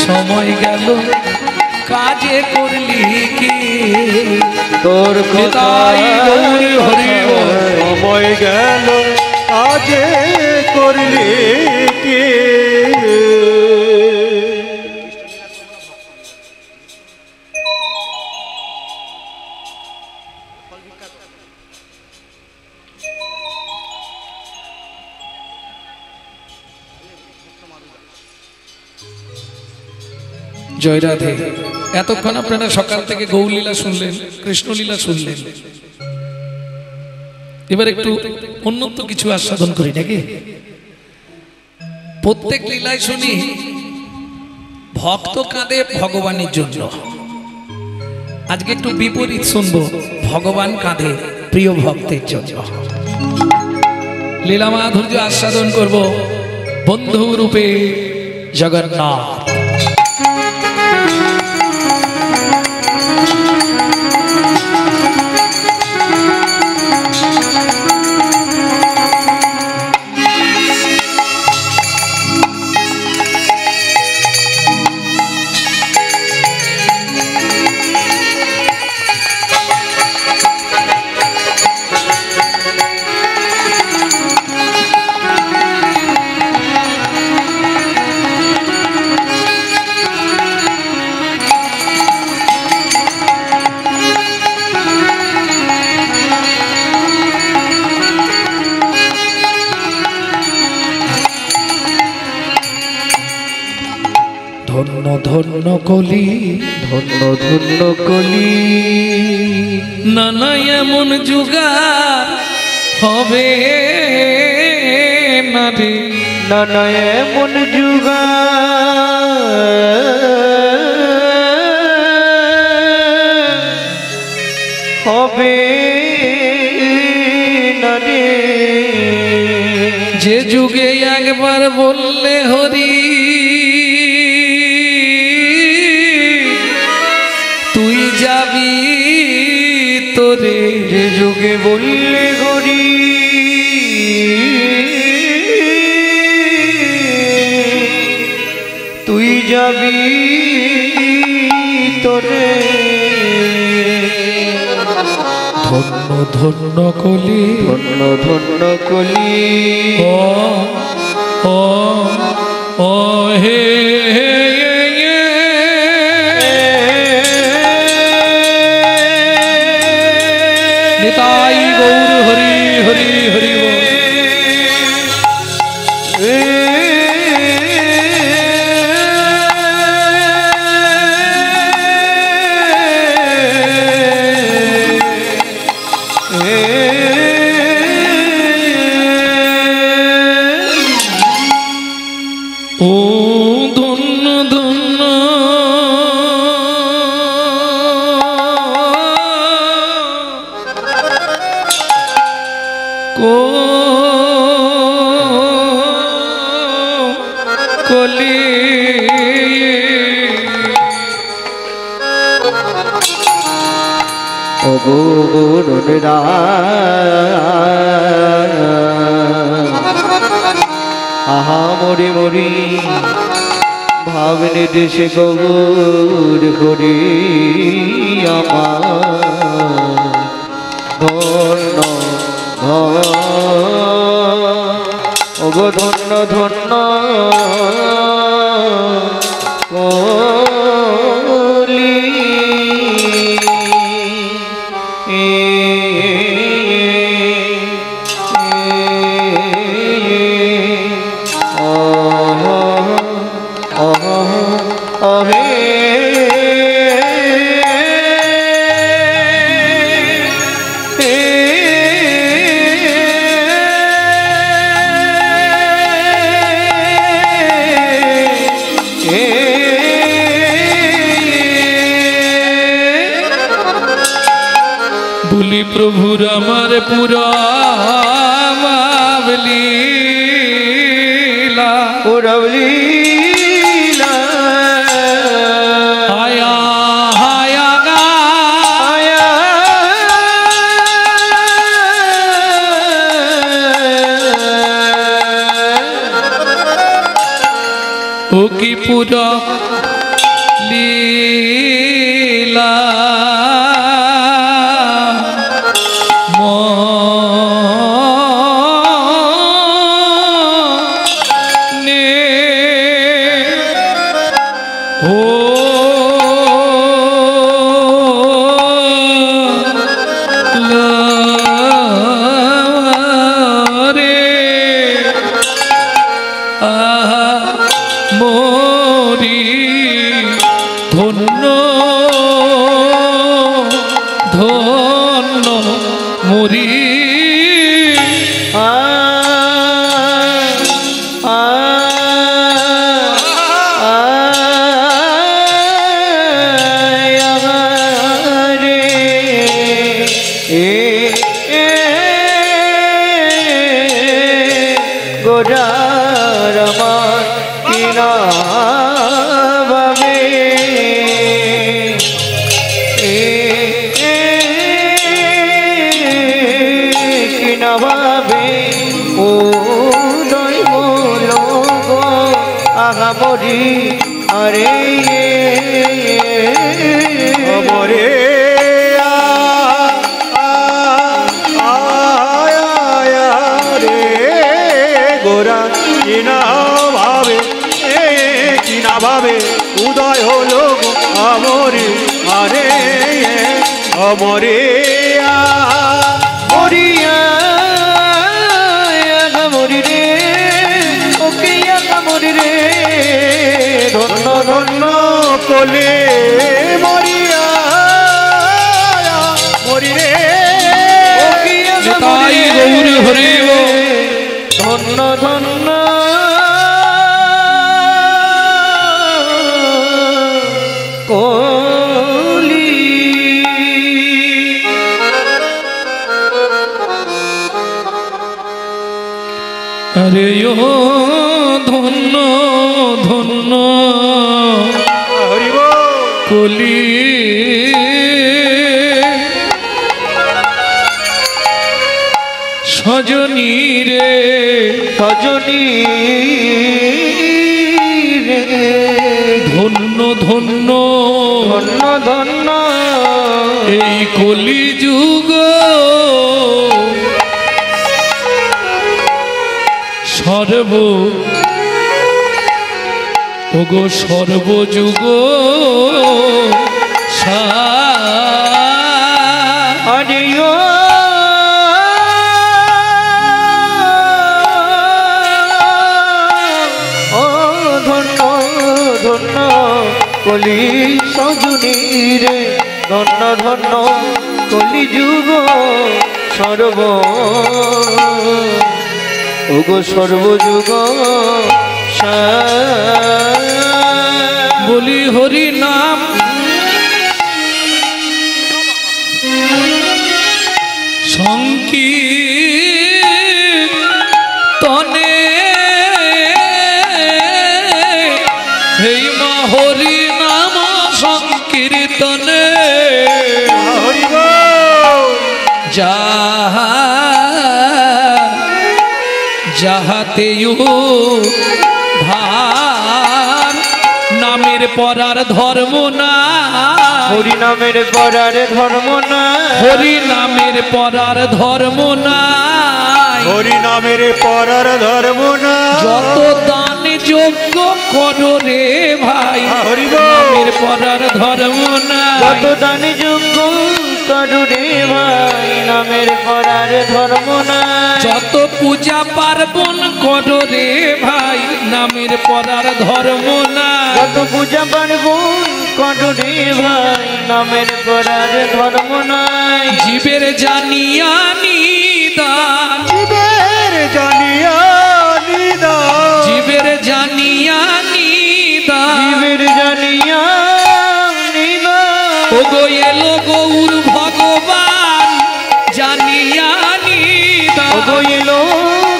সময় গেল কাজে করলি কি, তোর কথাই গৌরী হরি বল। সময় গেল কাজে করলি কি। জয় রাধে। এতক্ষণ আপনারা সকাল থেকে গৌরলীলা শুনলেন, কৃষ্ণলীলা শুনলেন। এবার একটু উন্নত কিছু আস্বাদন করি নাকি? প্রত্যেক লীলায় শুনি ভক্ত কাঁদে ভগবানের জন্য। আজকে একটু বিপরীত শুনবো, ভগবান কাঁদে প্রিয় ভক্তের জন্য। লীলা মাধুর্য আস্বাদন করব বন্ধু রূপে জগন্নাথ। ধন্য ধন্য কলি, ধন্য ধন্য কলি, নানা এমন যুগার হবে না রে, নানা এমন যুগা হবে না রে, যে যুগে একবার বললে হরি তুই যাবি তোরে, যে যুগে বললে হরি তুই যাবি তোরে, ধন্য ধন্য কলি, ধন্য ধন্য কলি, ও ও ও হে হে হে, নিতাই গৌর হরি হরি হরি বল। ও ধন্য ধন্য কলি, অবরণ রাম আহা মরি মরি ভাবনে দেশে গৌর করি আমার ধন্য ওগো ধন্য ধন্য কলি বলি প্রভুর আমার পুরা লীলা পুরবলীলা আয়া হায়া গা আয়া ও কি পুরা লীলা ধন্য ধন্য মরি গোরার আমার কিনা ভাবে কিনা ভাবে ও দই বলো গো আগা মরি আরে মরে রে গোরা কিনা ভাবে উদয় হলো আমরে আরে অমরে মরিয়া মরি রে ওকে মরি রে ধন্য ধন্য কোলে মরিয়া মরি রে তাই গৌর হরি ধন্য ধন্য কলি আরে ও ধন্য ধন্য হরিব কলি সজনী রে সজনী রে ধন্য ধন্য ধন্য ধন্য এই কলি যুগ সর্ব ওগো সর্বযুগ হরিও ও ধন্য ধন্য কলি সজনী রে ধন্য ধন্য কলি যুগ সর্ব ওগো সর্বযুগ বলি হরি নাম সংকীর্তনে হেই মা হরি নাম সংকীর্তনে যাহাতে ধার নামের পরার ধর্ম না হরি নামের পরার ধর্ম না হরি নামের পরার ধর্ম না হরি নামের পরার ধর্ম না যত দান যোগ্য করো রে ভাই হরি বল। নামের পরার ধর্ম না যত দান যোগ্য করো রে ভাই নামের পরার ধর্ম না যত পূজা পার্বণ করো রে ভাই নামের পরার ধর্ম না যত পূজা পার্বণ করো রে ভাই নামের পরার ধর্ম নাই জীবের জানিয়া নিদান জীবের জানিয়া নিদান জীবের জানিয়া নিদান জীবের জানিয়া নিদান ওগো এলো গৌর ভগবান জানিয়া নিদান গইল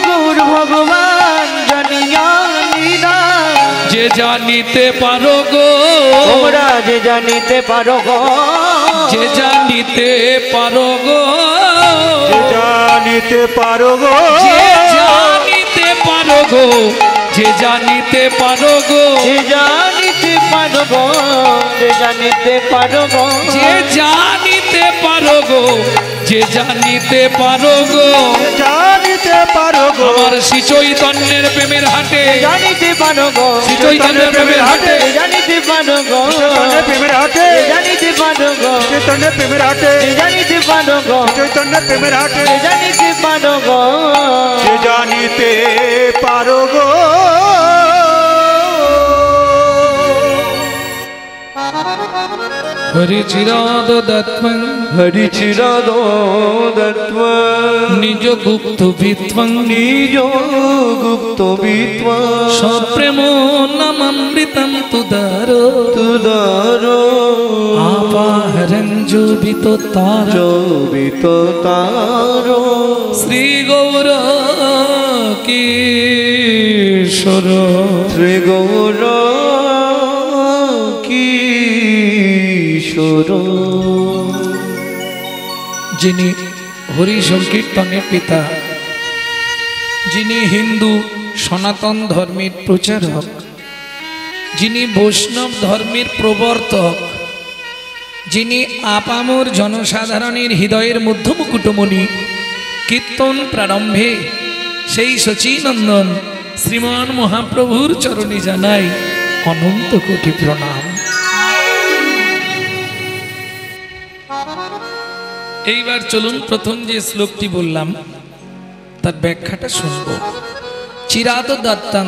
গৌর ভগবান জানিয়া নিদান যে জানিতে পারো গো তোমরা যে জানিতে পারো গো যে জানিতে পারো গো জানিতে পারো গো যে জানিতে পারো গো যে জানিতে পারো গো যে জানিতে পারো গো যে জানিতে পারো গো যে জানিতে পারো গো যে জানিতে পারো গো জানিতে পারো গো আমার শ্রী চৈতন্যের প্রেমের হাটে জানিতে পারো গো শ্রী চৈতন্যের প্রেমের হাটে জানিতে পারো গো চৈতন্য প্রেমের হাটে জানিতে পারো গো চৈতন্য প্রেমের হাটে জানিতে পারো গো চৈতন্য প্রেমের হাটে জানিতে পারো গো যে জানিতে পারো গো হরি চিরাদ দত্তং হরি চিরাদ দত্ত্ব নিজ গুপ্ত বিত্বং নিজ গুপ্ত বিত্ব সপ্রেম নামৃতম তুদার তুদার আপাহরং জুবিত তার চবিত তার শ্রী গৌর কিশোর শ্রী গৌর কিশোর যিনি হরি সংকীর্তনের পিতা যিনি হিন্দু সনাতন ধর্মের প্রচারক যিনি বৈষ্ণব ধর্মের প্রবর্তক যিনি আপামর জনসাধারণের হৃদয়ের মধ্যমকুটমণি কীর্তন প্রারম্ভে সেই শচীনন্দন শ্রীমান মহাপ্রভুর চরণে জানাই অনন্ত কোটি প্রণাম। এইবার চলুন প্রথম যে শ্লোকটি বললাম তার ব্যাখ্যাটা শুনব। চিরাদ দত্তাং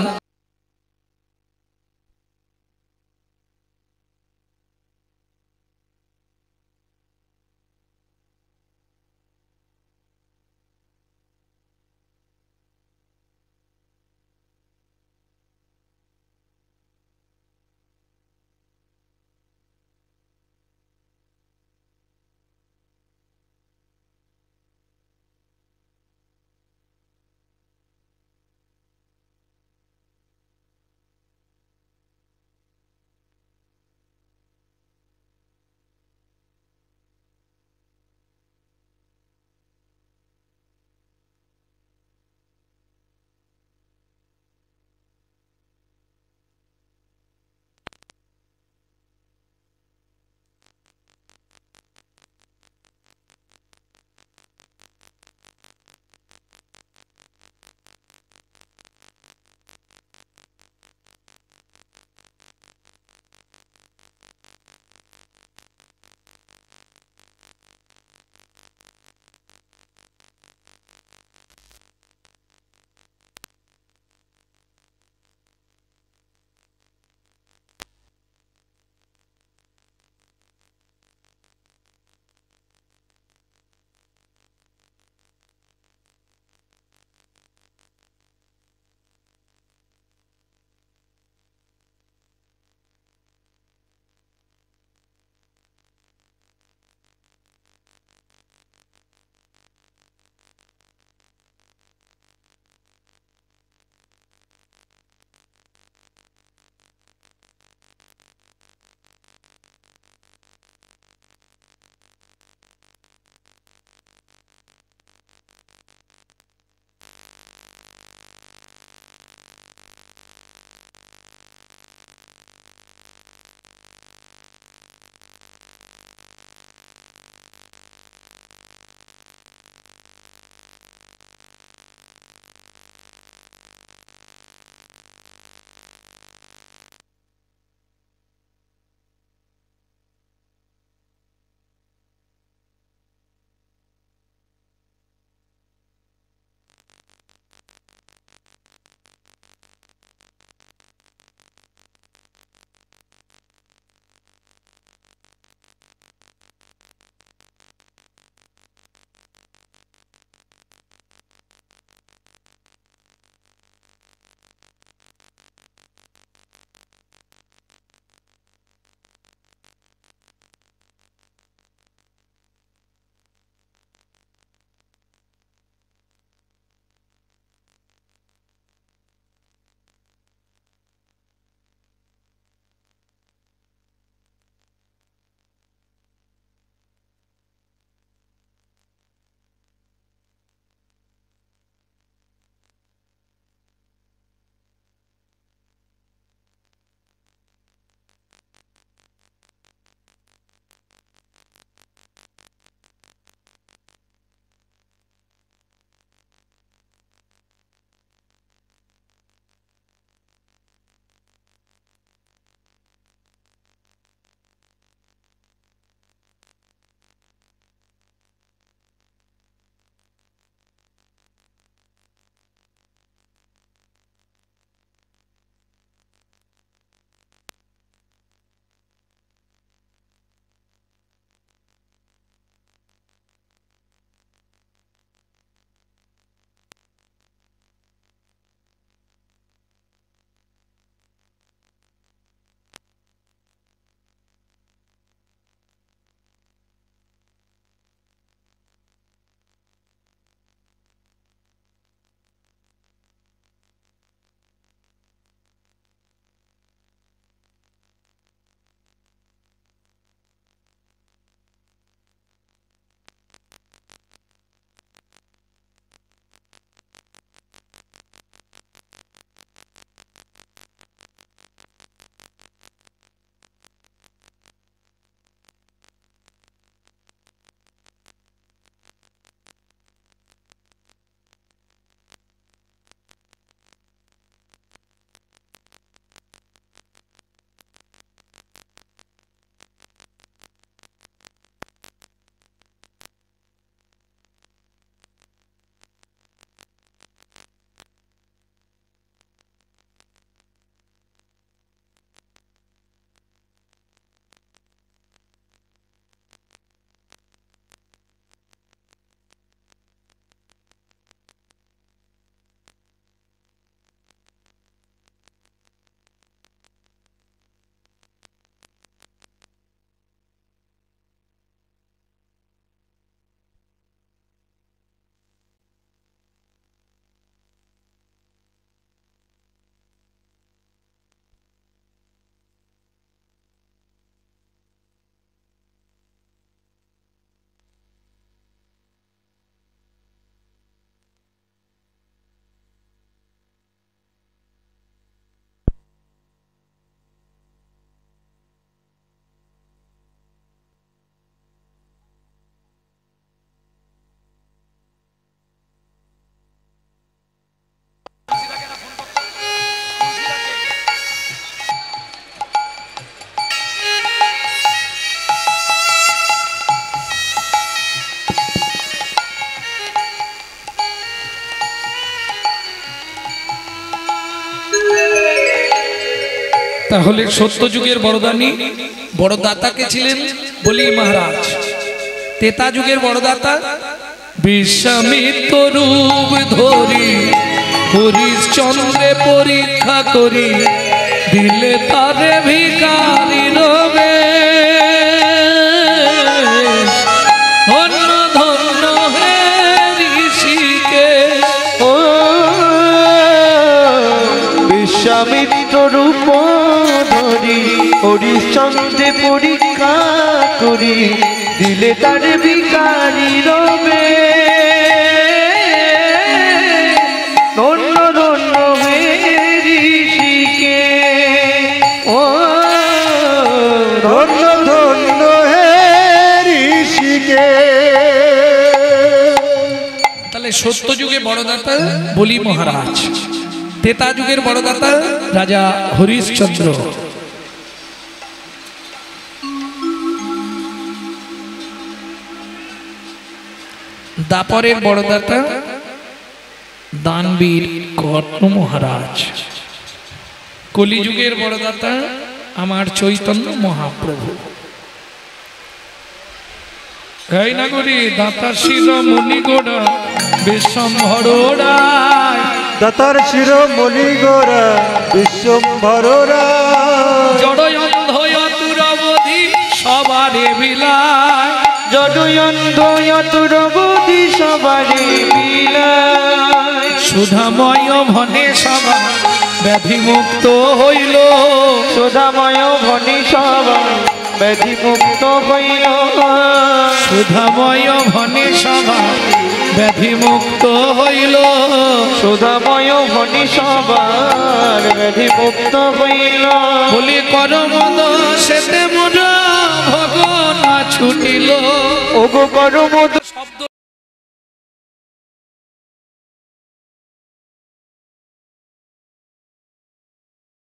তাহলে সত্য যুগের বড়দানী বড় দাতাকে ছিলেন বলি মহারাজ। তেতা যুগের বড় দাতা বিশ্বামিত্র রূপ ধরি হরিশ্চন্দ্রে পরীক্ষা করি দিলে তারে ভিখারি রবে। ধন্য ধন্য হে ঋষিকে ও বিশ্বামিত্র রূপ ধরি হরিশ্চন্দ্রে পরীক্ষা করি দিলে তার ভিখারি রবে। ধন্য ধন্য হে ঋষিকে ও ধন্য ধন্য হে ঋষিকে। তাহলে সত্য যুগে বড় দাতা বলি মহারাজ, তেতা যুগের বড় দাতা রাজা হরিশ্চন্দ্র। দাপরের বড় দাতা দানবীর কর্ণ মহারাজ। কলিযুগের বড় দাতা আমার চৈতন্য মহাপ্রভু। এই নাগরী দাতা শির মুনিগোড়া বিশ্বম্ভরা দাতার শির মলিগোরা বিশ্বম্ভরা জড়য় অন্ধ অতুরবধি সবারে বিলায়। জড়য়ন্ধ অতুরবধি সবারে বিলায়। সুধাময় ভনে সভা ব্যাধি মুক্ত হইল। সুধাময় ভনি সভা ব্যাধি মুক্ত হইল। সুধাময় ভনে সভা ব্যাধি মুক্ত হইল। সুধাময় ভনি সবার ব্যাধি মুক্ত হইল। বলি করমদ সেতে মোরা ভগনা ছুটিল। ওগো করমদ